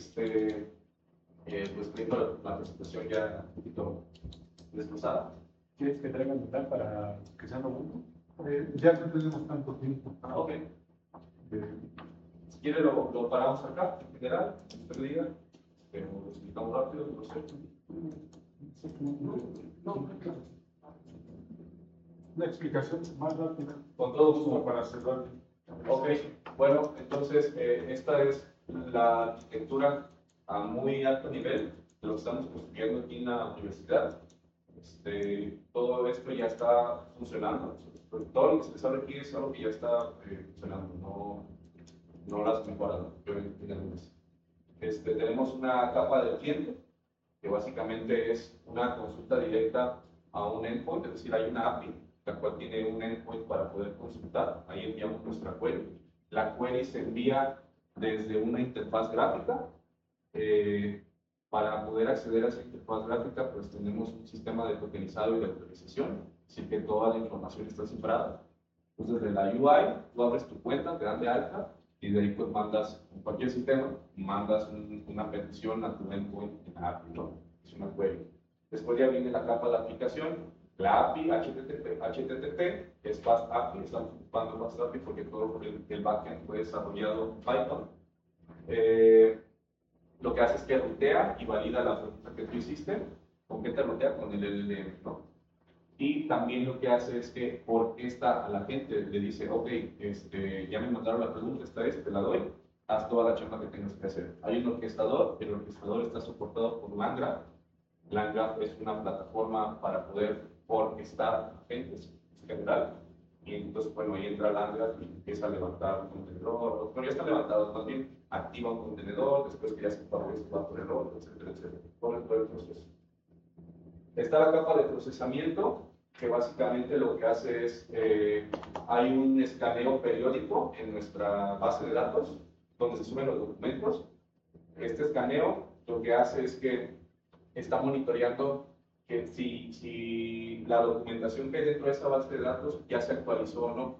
pues tengo la presentación ya un poquito desglosada. ¿Quieres que traiga el metal para que sea Ubuntu? Ya no tenemos tanto tiempo. Ok. Si quiere lo paramos acá, en general, usted diga. Pero lo explicamos rápido, no sé. No, una explicación más rápida. Con todo gusto. Para cerrar. Ok, bueno, entonces esta es la arquitectura a muy alto nivel, lo estamos construyendo aquí en la universidad. Todo esto ya está funcionando. Todo lo que se les habla aquí es algo que ya está funcionando, no las mejoras, tenemos una capa del cliente, que básicamente es una consulta directa a un endpoint, es decir, hay una API la cual tiene un endpoint para poder consultar. Ahí enviamos nuestra query. La query se envía desde una interfaz gráfica. Para poder acceder a esa interfaz gráfica, pues tenemos un sistema de tokenizado y de autorización, así que toda la información está cifrada. Entonces, desde la UI, tú abres tu cuenta, te dan de alta, y de ahí pues mandas, en cualquier sistema, mandas una petición a tu endpoint en la API, ¿no? Es una query. Después ya viene la capa de aplicación, la API, HTTP, es Fast API, estamos ocupando Fast API porque todo el backend fue desarrollado en Python. Lo que hace es que rutea y valida la pregunta que tú hiciste. ¿Con qué te rutea? Con el LLM, ¿no? Y también lo que hace es que orquesta a la gente, le dice, ok, ya me mandaron la pregunta, esta es, te la doy, haz toda la chamba que tengas que hacer. Hay un orquestador, el orquestador está soportado por LangGraph. LangGraph es una plataforma para poder orquestar agentes en general. Y entonces, bueno, ahí entra LangGraph y empieza a levantar un contenedor, pero ya está levantado, más bien activa un contenedor, después que ya se va por error, etcétera, etcétera. Todo el proceso. Está la capa de procesamiento, que básicamente lo que hace es, hay un escaneo periódico en nuestra base de datos, donde se suben los documentos. Este escaneo lo que hace es que está monitoreando que si la documentación que hay dentro de esa base de datos ya se actualizó o no.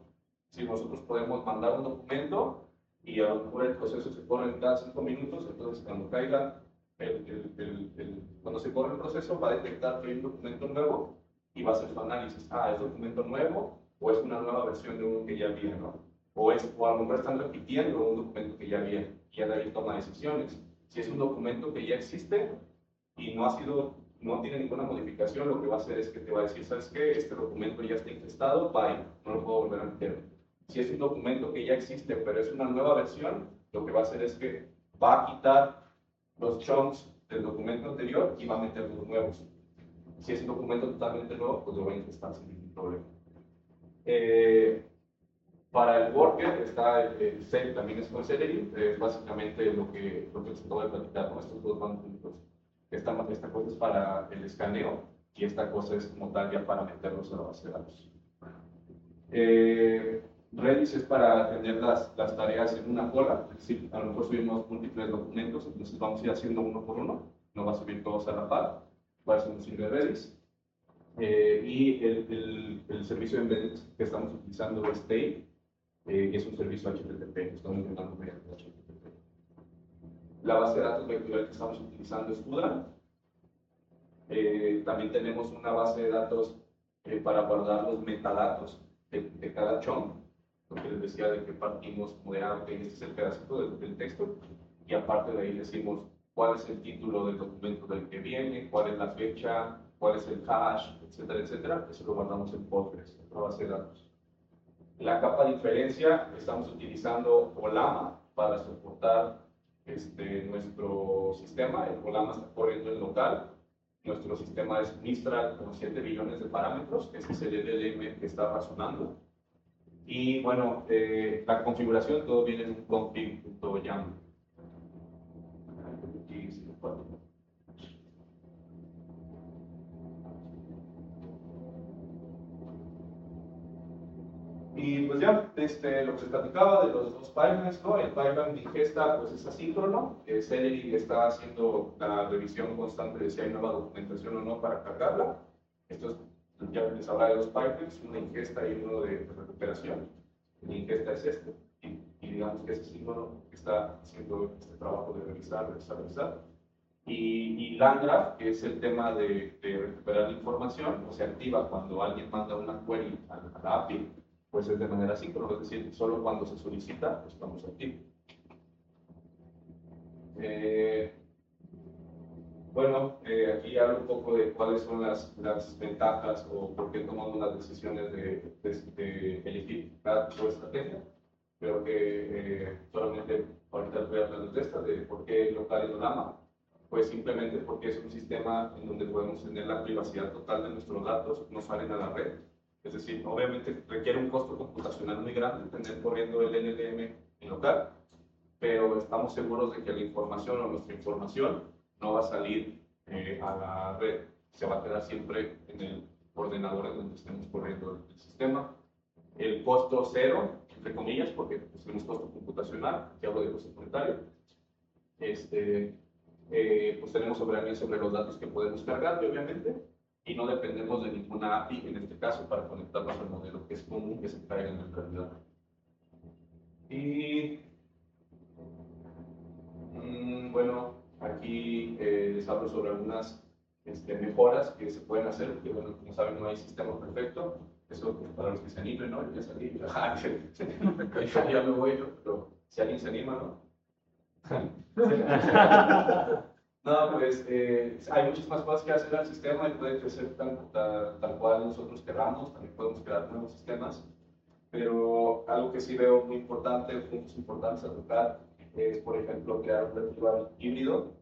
Si nosotros podemos mandar un documento y a lo mejor el proceso se corre en cada 5 minutos, entonces cuando caiga, cuando se corre el proceso va a detectar que hay un documento nuevo y va a hacer su análisis. ¿Es documento nuevo o es una nueva versión de uno que ya había, ¿no? O a lo mejor están repitiendo un documento que ya había y ya de ahí toma decisiones. Si es un documento que ya existe y no tiene ninguna modificación, lo que va a hacer es que te va a decir, ¿sabes qué? Este documento ya está infestado, bye, no lo puedo volver a meter. Si es un documento que ya existe, pero es una nueva versión, lo que va a hacer es que va a quitar los chunks del documento anterior y va a meter los nuevos. Si es un documento totalmente nuevo, pues lo va a infestar sin ningún problema. Para el worker está el Celery, también es con Celery, es básicamente lo que les acabo de platicar, ¿no? Estos dos van juntos. Esta cosa es para el escaneo y esta cosa es como tal ya para meterlos a la base de datos. Redis es para tener las tareas en una cola, es decir, a lo mejor subimos múltiples documentos, entonces vamos a ir haciendo uno por uno, no va a subir todos a la par, va a ser un sirve Redis. Y el servicio de embedded que estamos utilizando es Tail, es un servicio HTTP, estamos intentando mediante HTTP. La base de datos vectorial que estamos utilizando es CUDA. También tenemos una base de datos para guardar los metadatos de cada chunk, lo que les decía de que partimos como de, ok, este es el pedacito del texto, y aparte de ahí decimos cuál es el título del documento del que viene, cuál es la fecha, cuál es el hash, etcétera, etcétera. Eso lo guardamos en Postgres, en la base de datos. La capa de inferencia, estamos utilizando Olama para soportar nuestro sistema. El Olama está corriendo en local. Nuestro sistema es Mistral con 7 billones de parámetros. Ese es el LLM que está razonando. Y bueno, la configuración todo viene en un config.yaml. Y pues ya, lo que se platicaba de los dos pipelines, ¿no? El pipeline de ingesta pues es asíncrono, Celery está haciendo la revisión constante de si hay nueva documentación o no para cargarla. Esto ya les hablaba de dos pipelines, una ingesta y uno de recuperación. La ingesta es y digamos que es asíncrono que está haciendo este trabajo de revisar. Y LangGraph, que es el tema de recuperar la información, o se activa cuando alguien manda una query a la API, pues es de manera síncrona, es decir, solo cuando se solicita, pues estamos activos. Bueno, aquí hablo un poco de cuáles son las ventajas o por qué tomamos las decisiones de elegir cada tipo de estrategia. Creo que solamente ahorita voy a hablar de esta, de por qué local y Olama. Pues simplemente porque es un sistema en donde podemos tener la privacidad total de nuestros datos, no salen a la red. Es decir, obviamente requiere un costo computacional muy grande tener corriendo el LLM en local, pero estamos seguros de que la información o nuestra información no va a salir a la red, se va a quedar siempre en el ordenadores donde estemos corriendo el sistema. El costo cero, entre comillas, porque pues, tenemos costo computacional, que hablo de costo monetario. Pues tenemos soberanía sobre los datos que podemos cargar, obviamente, y no dependemos de ninguna API, en este caso, para conectarnos al modelo, que es común que se caiga en realidad. Y bueno, aquí les hablo sobre algunas mejoras que se pueden hacer, porque bueno, como saben, no hay sistema perfecto. Eso pues, para los que se animen, ¿no? Ya salí, ya me voy yo, pero si alguien se anima, ¿no? No, pues hay muchísimas cosas que hacer al sistema y puede crecer tal cual nosotros queramos, también podemos crear nuevos sistemas, pero algo que sí veo muy importante, puntos importantes a tocar, es por ejemplo crear un retrieval híbrido,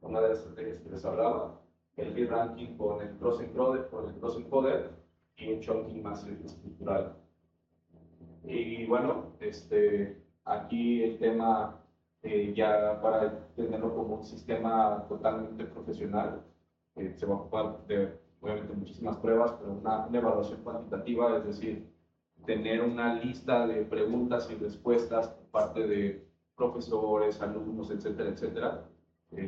una de las estrategias que les hablaba, el re-ranking con el cross-encoder y un chunking más estructural. Y bueno, aquí el tema ya para tenerlo como un sistema totalmente profesional, se va a ocupar de obviamente muchísimas pruebas, pero una evaluación cuantitativa, es decir, tener una lista de preguntas y respuestas por parte de profesores, alumnos, etcétera, etcétera,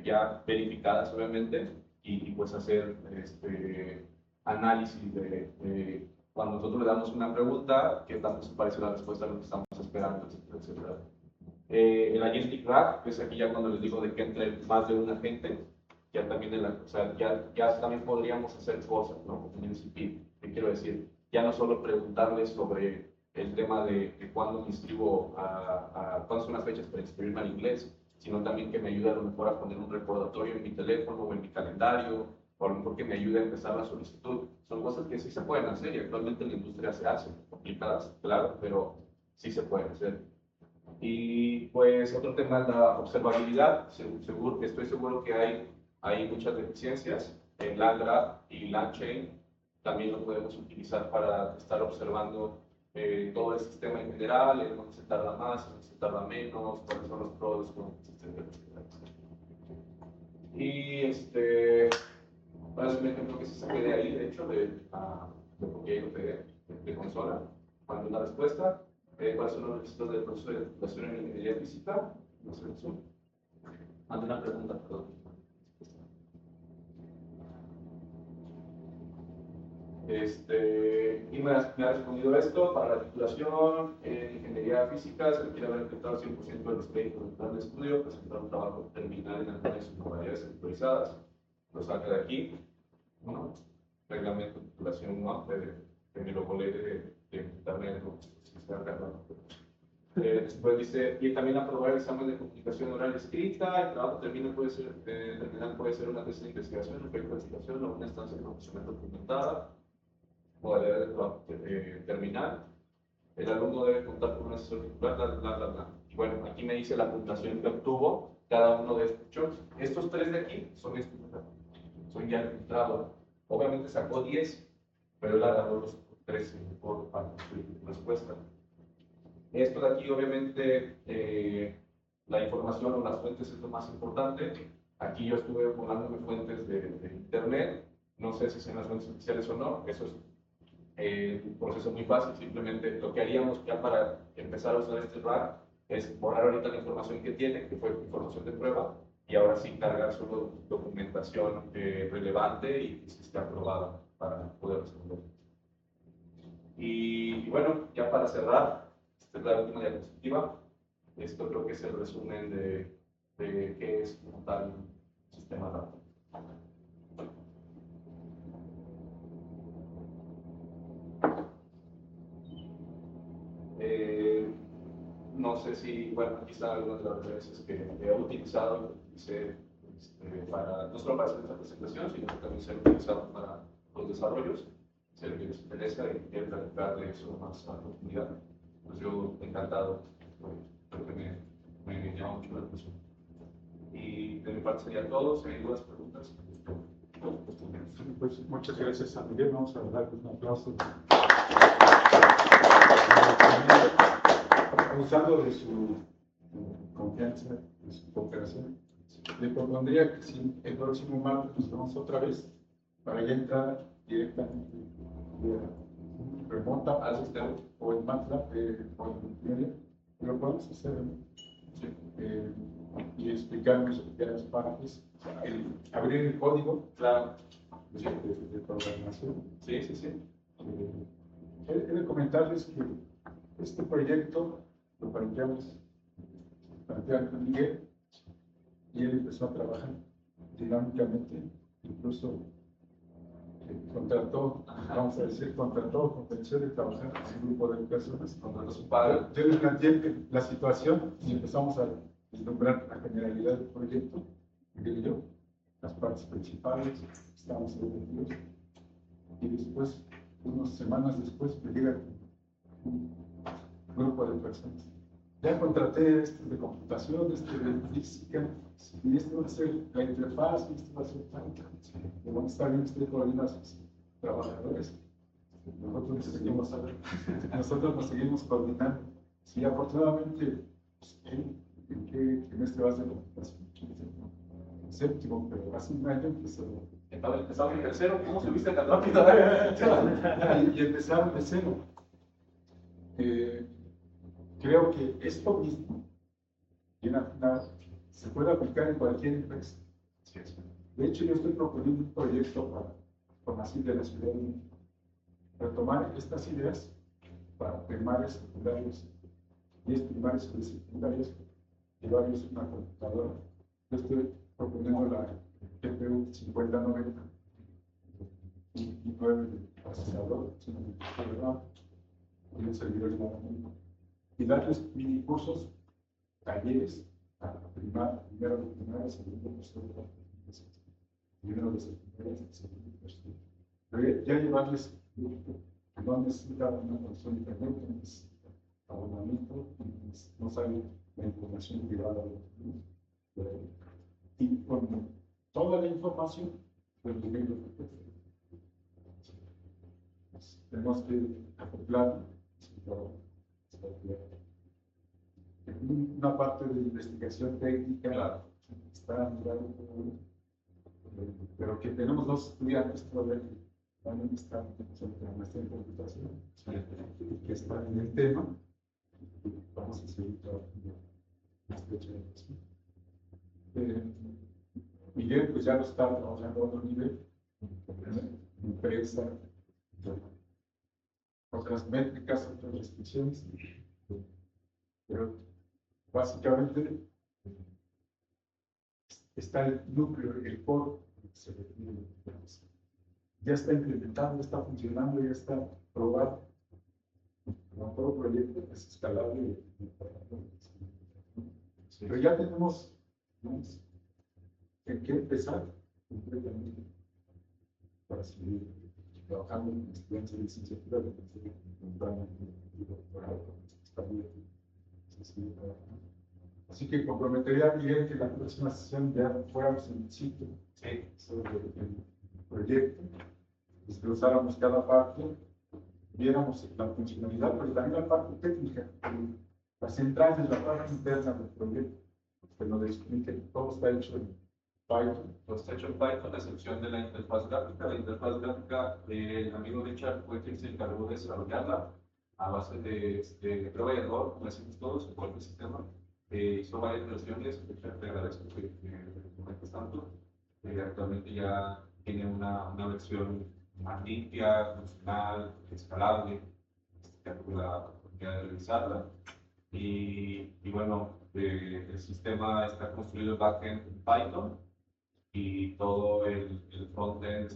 ya verificadas obviamente, y pues hacer análisis de cuando nosotros le damos una pregunta, qué tanto se parece la respuesta a lo que estamos esperando, etcétera, etcétera. El Agentic RAG, que es aquí ya cuando les digo de que entre más de un agente, ya también, ya también podríamos hacer cosas, ¿no? Como en MCP, ¿qué quiero decir? Ya no solo preguntarles sobre el tema de cuándo me inscribo, cuándo son las fechas para inscribirme al inglés, sino también que me ayude a lo mejor a poner un recordatorio en mi teléfono o en mi calendario, o a lo mejor que me ayude a empezar la solicitud. Son cosas que sí se pueden hacer y actualmente en la industria se hacen, complicadas, claro, pero sí se pueden hacer. Y pues otro tema es la observabilidad. Estoy seguro que hay muchas deficiencias en LangGraph y LangChain. También lo podemos utilizar para estar observando todo el sistema en general, en dónde se tarda más, en dónde se tarda menos, cuáles son los pros, etcétera, etcétera. Y es un ejemplo que se saqué de ahí, de hecho, de consola, cuando una respuesta. ¿Cuáles son los requisitos del proceso de titulación en ingeniería física? No sé, ante una pregunta, perdón. Y me ha respondido esto: para la titulación en ingeniería física se requiere haber completado 100% de los créditos del plan de estudio, presentar un trabajo terminal en alguna de sus modalidades autorizadas. Lo saca de aquí, ¿no? Reglamento de titulación, ¿no? Que me lo volé de internet, ¿no? Después dice, y también aprobar el examen de comunicación oral escrita. El trabajo terminal puede ser una tesis de investigación, un proyecto de investigación o una estancia profesional documentada. Modalidad de trabajo terminal. El alumno debe contar con un asesor titular, bla. Y bueno, aquí me dice la puntuación que obtuvo cada uno de estos. Estos tres de aquí son ya el filtrado. Obviamente sacó 10, pero él agarró los 13 por su respuesta. Esto de aquí, obviamente, la información o las fuentes es lo más importante. Aquí yo estuve volándome fuentes de internet. No sé si son las fuentes oficiales o no. Eso es un proceso muy fácil. Simplemente lo que haríamos ya para empezar a usar este RAG es borrar ahorita la información que tiene, que fue información de prueba, y ahora sí cargar solo documentación relevante y que esté aprobada para poder responder. Y bueno, ya para cerrar, esta es la última diapositiva. Esto creo que es el resumen de qué es como tal un sistema RAG. No sé si, bueno, aquí están algunas de las referencias que he utilizado no solo para hacer esta presentación, sino que también se han utilizado para los desarrollos. Si a alguien les interesa y quiere platicar de eso más a profundidad, pues yo encantado, creo que me llama mucho la atención. Y de mi parte sería todo. Si hay dudas, preguntas, pues muchas gracias a Miguel. Vamos a darle un aplauso. Abusando de su confianza, de su cooperación, le propondría que si el próximo martes nos vemos otra vez para ya entrar directamente remota al sistema. o en MATLAB o en Unity, lo podemos hacer, ¿no? Sí. Y explicarnos ya las partes, abrir el código Claro. de programación. Sí, sí, sí. He de comentarles que este proyecto lo planteamos con Miguel y él empezó a trabajar dinámicamente, incluso convenció de trabajar en un grupo de personas. Contrató a su padre. Yo le planteé la situación y empezamos a vislumbrar la generalidad del proyecto, Miguel y yo, las partes principales, estábamos ahí y después, unas semanas después, me llega un grupo de personas. Ya contraté de computación, de física, y esto va a ser la interfaz, y esto va a ser tal. Y van a estar bien ustedes coordinan a sus trabajadores. Nosotros nos seguimos coordinando. Sí, afortunadamente, ¿en qué trimestre va a ser la computación? Séptimo, pero hace un año empezó. Estaba en tercero, ¿cómo subiste tan rápido? Y empezaron de cero. Creo que esto mismo, se puede aplicar en cualquier empresa. De hecho, yo estoy proponiendo un proyecto con la CID de la Ciudad de México, retomar estas ideas para primarios, secundarios, 10 primarios y secundarios, llevarles una computadora. Yo estoy proponiendo la GPU 5090 y 9 de procesador, y un servidor de almacenamiento. Y darles mini cursos, talleres, para primero de primaria, segundo, tercero, primero de secundaria, segundo, tercero. Pero ya llevarles, no necesita una conexión de internet, no necesita abonamiento, no saben la información privada de los niños. Y con toda la información, pues tenemos que acoplar una parte de investigación técnica, Claro. está pero que tenemos dos estudiantes todavía que también están sobre la maestría en computación, que están en el tema, y vamos a seguir trabajando en estrecha relación. Miguel pues ya lo está trabajando a otro nivel, en empresa, otras métricas, otras restricciones, pero básicamente está el núcleo, el core, ya está implementado, ya está funcionando, ya está probado. Como todo proyecto es escalable. Pero ya tenemos en qué empezar completamente para seguir trabajando en estudiantes de licenciatura de doctorado. Así que comprometería a Miguel que la próxima sesión ya fuéramos en sitio sobre el proyecto, desglosáramos cada parte, viéramos la funcionalidad, pero también la parte técnica, las entrañas, la parte interna del proyecto, que nos explique, todo está hecho en Python. Todo está hecho en Python, a excepción de la interfaz gráfica. La interfaz gráfica, el amigo Richard fue quien se encargó de desarrollarla a base de prueba y error, como decimos todos, en cualquier sistema. Hizo varias versiones, Richard, te agradezco que me comentes tanto. Actualmente ya tiene una versión más limpia, funcional, escalable, que tuve la oportunidad de revisarla. Y bueno, el sistema está construido en backend en Python y todo el frontend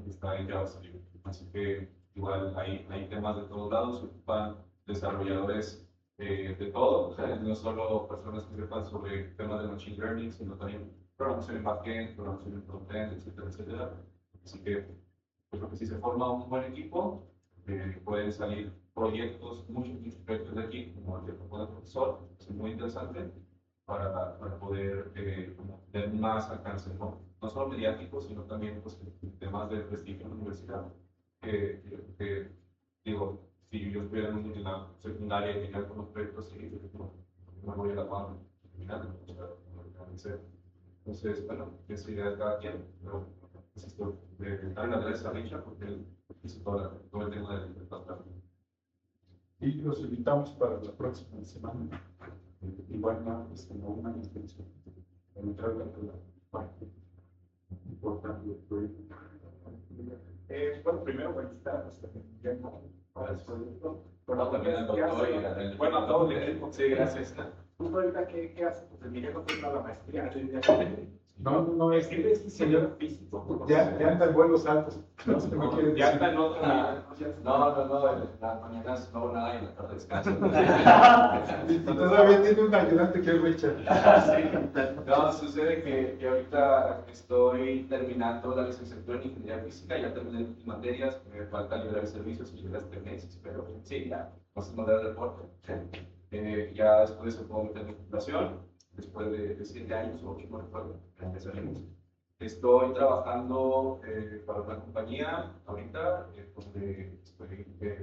está en JavaScript. Así que igual hay temas de todos lados, se ocupan desarrolladores de todo, no solo personas que sepan sobre temas de machine learning, sino también programación en backend, programación en frontend, etcétera, etcétera. Así que yo creo que si se forma un buen equipo, pueden salir proyectos, muchos proyectos de aquí, como el que propone el profesor, es muy interesante para poder tener más alcance, no solo mediático, sino también pues, temas de prestigio en la universidad. Digo, si yo estuviera en la secundaria y ya con los proyectos, sí, no voy a la mano terminando. Entonces, bueno, esa idea de cada quien, pero insisto, darle las gracias a Richard porque él hizo todo el tema del patrón. Y los invitamos para la próxima semana. Igual no, es como una intención para entrar a la parte importante del proyecto. Bueno, primero, felicitarnos también para el proyecto. Bueno, también al doctor y al... Bueno, a todos les digo. Sí, gracias. ¿Tú ahorita qué haces? Pues el Miguel no fue a la maestría. No, Es que es diseñador físico. ya anda en vuelos altos. No sé qué quiere Ya decir. está en otra. No, en las mañanas no hago nada y en la tarde descanso. Y todavía tiene un ayudante que es Richard. No, sucede que ahorita estoy terminando la licenciatura en Ingeniería Física, ya terminé mis materias, me falta liberar servicios y llegar este mes, pero sí, ya, vamos a mandar el reporte. Ya después se puedo meter en titulación, después de 7 años o 8, no recuerdo, empezaremos. Estoy trabajando para una compañía ahorita, donde estoy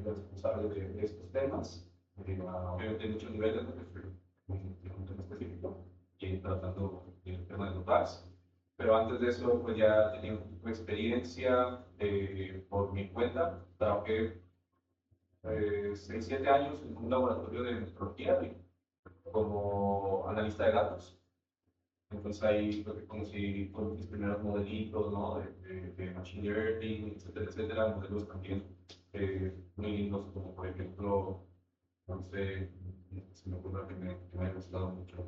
responsable de estos temas. Obviamente hay muchos niveles, ¿no? Estoy en un tema específico y tratando el tema de los VARs. Pero antes de eso, pues ya tenía un poco de experiencia por mi cuenta. Trabajé 6-7 años en un laboratorio de metrología como analista de datos. Entonces ahí creo que conocí con mis primeros modelitos, ¿no? de machine learning, etcétera, modelos también muy lindos, como por ejemplo, no sé, se me ocurre que me haya gustado mucho.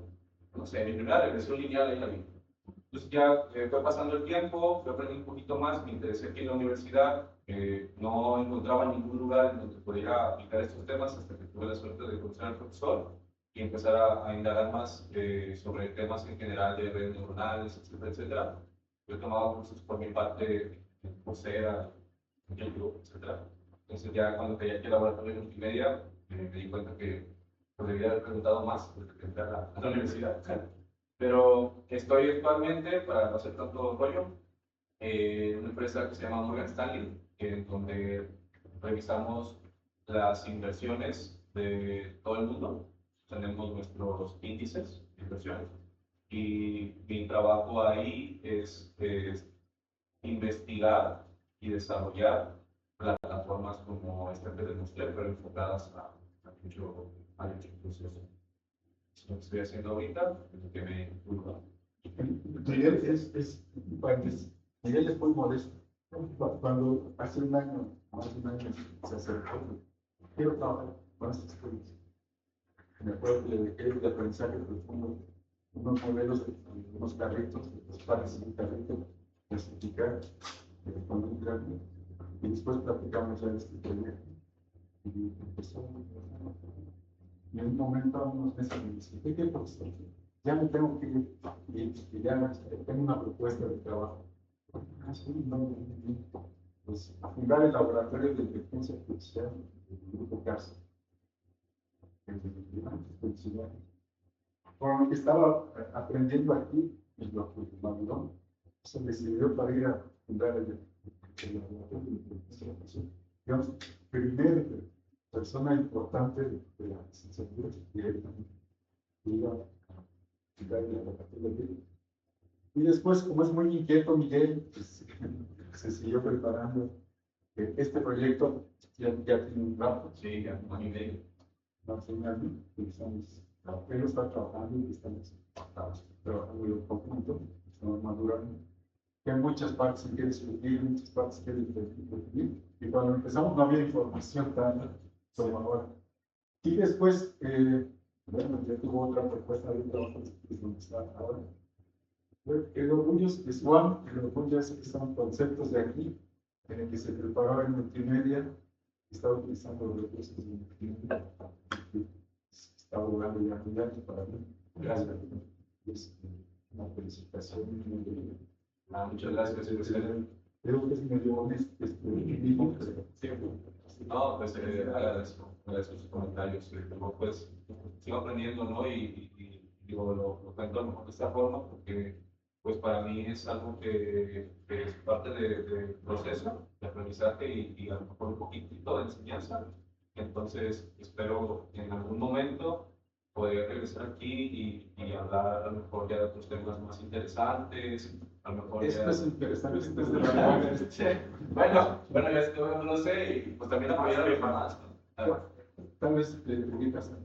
No sé, mi primera regresión lineal ahí la vi. Entonces ya fue pasando el tiempo, fui aprendiendo un poquito más, me interesé aquí en la universidad, no encontraba ningún lugar en donde pudiera aplicar estos temas hasta que tuve la suerte de conocer al profesor y empezar a indagar más sobre temas en general de redes neuronales, etcétera. Yo he tomado cursos por mi parte en Coursera, en YouTube, etcétera. Entonces ya cuando caí aquí al laboratorio de multimedia, me di cuenta que pues, debía haber preguntado más desde que entré a la universidad. Pero estoy actualmente, para no hacer tanto rollo, en una empresa que se llama Morgan Stanley, en donde revisamos las inversiones de todo el mundo. Tenemos nuestros índices de inversiones y mi trabajo ahí es investigar y desarrollar plataformas como esta que les mostré, pero enfocadas a mucho proceso. Lo que estoy haciendo ahorita es lo que me inculca. Miguel Miguel es muy modesto. Cuando hace un año, más de un año, se acercó, quiero trabajar con estas cosas. Me acuerdo que le dejé de aprendizaje profundo unos modelos de unos carritos, los pares de un carrito, clasificar, con un gráfico, y después platicamos ya de este proyecto. Y empezó. Y en un momento, unos meses, me dice: ¿qué profesor? Ya me tengo que ir, y ya tengo una propuesta de trabajo. Pues a fundar el laboratorio de inteligencia artificial del grupo CARSA. Por lo que estaba aprendiendo aquí, en lo que Babilón, se decidió para ir a fundar el laboratorio de inteligencia artificial. Digamos, primera persona importante de la licenciatura directamente. Y después, como es muy inquieto Miguel, pues, se siguió preparando. Este proyecto ya tiene un rato. Sí, ya, un año y medio. Más de un año, y él está trabajando y estamos trabajando en conjunto, estamos madurando. Que hay muchas partes que discutir, muchas partes que discutir, y cuando empezamos no había información tan como ahora. Y después, bueno, ya tuvo otra propuesta de trabajo, que es donde está ahora. El orgullo es Juan, el orgullo es que son conceptos de aquí, en el que se preparó en multimedia, estaba utilizando los recursos de multimedia, está abogando ya muy alto para mí. Gracias. Es una felicitación. Muchas gracias. Creo que es medio honesto, mismo, pero siempre. No, pues agradezco sus comentarios. Luego, pues, sigo aprendiendo, ¿no? Y digo, lo cuento a lo mejor de esta forma, porque pues para mí es algo que es parte del proceso de aprendizaje y a lo mejor un poquitito de enseñanza. Entonces, espero en algún momento poder regresar aquí y hablar a lo mejor ya de otros temas más interesantes, a lo mejor Esto ya... es interesante, esto es de la Sí. Bueno, ya es que no lo sé, y pues también apoyar a los demás, ¿no? Tal vez te dedicas a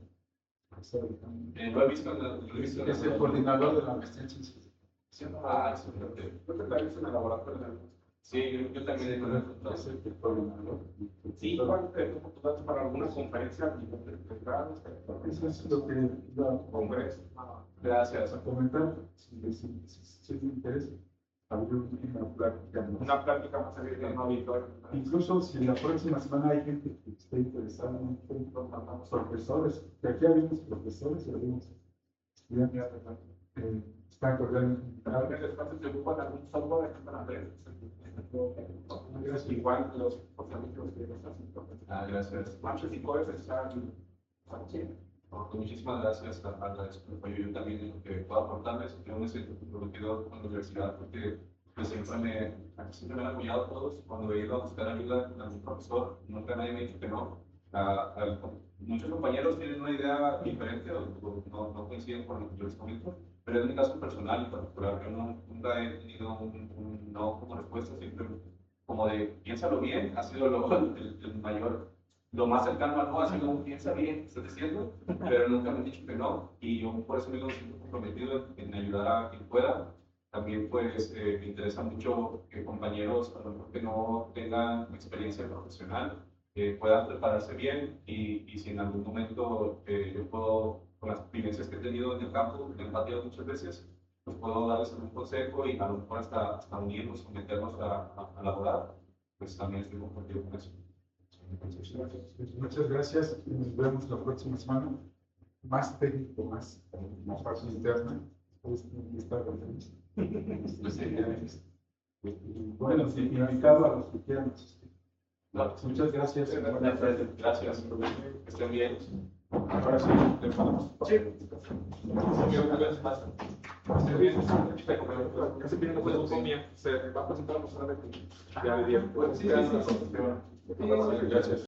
Lo he visto, lo he visto en es el coordinador de la maestría en ciencias. excelente. Creo que también es en el laboratorio. Sí, yo también he conocido. Es el coordinador. Sí, igual tengo oportunidades para alguna conferencia a nivel de grados, Eso es lo que iba congreso. Gracias. a comentar, si les interesa. Abrir una plática. Una plática más abierta en un auditorio. Incluso si la próxima semana hay gente que esté interesada en un punto, mandamos profesores, que aquí habíamos profesores y habíamos estudiantes que están corriendo. A veces después se ocupan algún software de San Andrés. Igual los amigos que nos hacen. Gracias. Manches y Coes están aquí. Pues muchísimas gracias a yo también en lo que puedo aportarles. Yo me siento comprometido con la universidad porque pues, siempre me han apoyado todos. Cuando he ido a buscar ayuda a mi profesor, nunca nadie me ha dicho que no. Muchos compañeros tienen una idea diferente o no coinciden con lo que yo les comento, pero en mi caso personal en particular, yo nunca he tenido un no como respuesta, siempre como de piénsalo bien, ha sido el mayor. Lo más cercano a no ha sido un piensa bien, estás diciendo, pero nunca me han dicho que no, y yo por eso mismo me siento comprometido en ayudar a quien pueda. También pues me interesa mucho que compañeros a lo mejor que no tengan experiencia profesional puedan prepararse bien y si en algún momento yo puedo, con las experiencias que he tenido en el campo, que he empatado muchas veces, pues puedo darles algún consejo y a lo mejor hasta unirnos o meternos a laborar, pues también estoy comprometido con eso. Muchas gracias. Nos vemos la próxima semana. Más técnico, más fácil interna. Bueno, invitado a los que quieran asistir. Muchas gracias. Gracias. Que estén bien. Ahora sí, le ponemos. Sí. Casi que no puedo comer. Se va a presentar la persona de ya de 10. Sí. Gracias.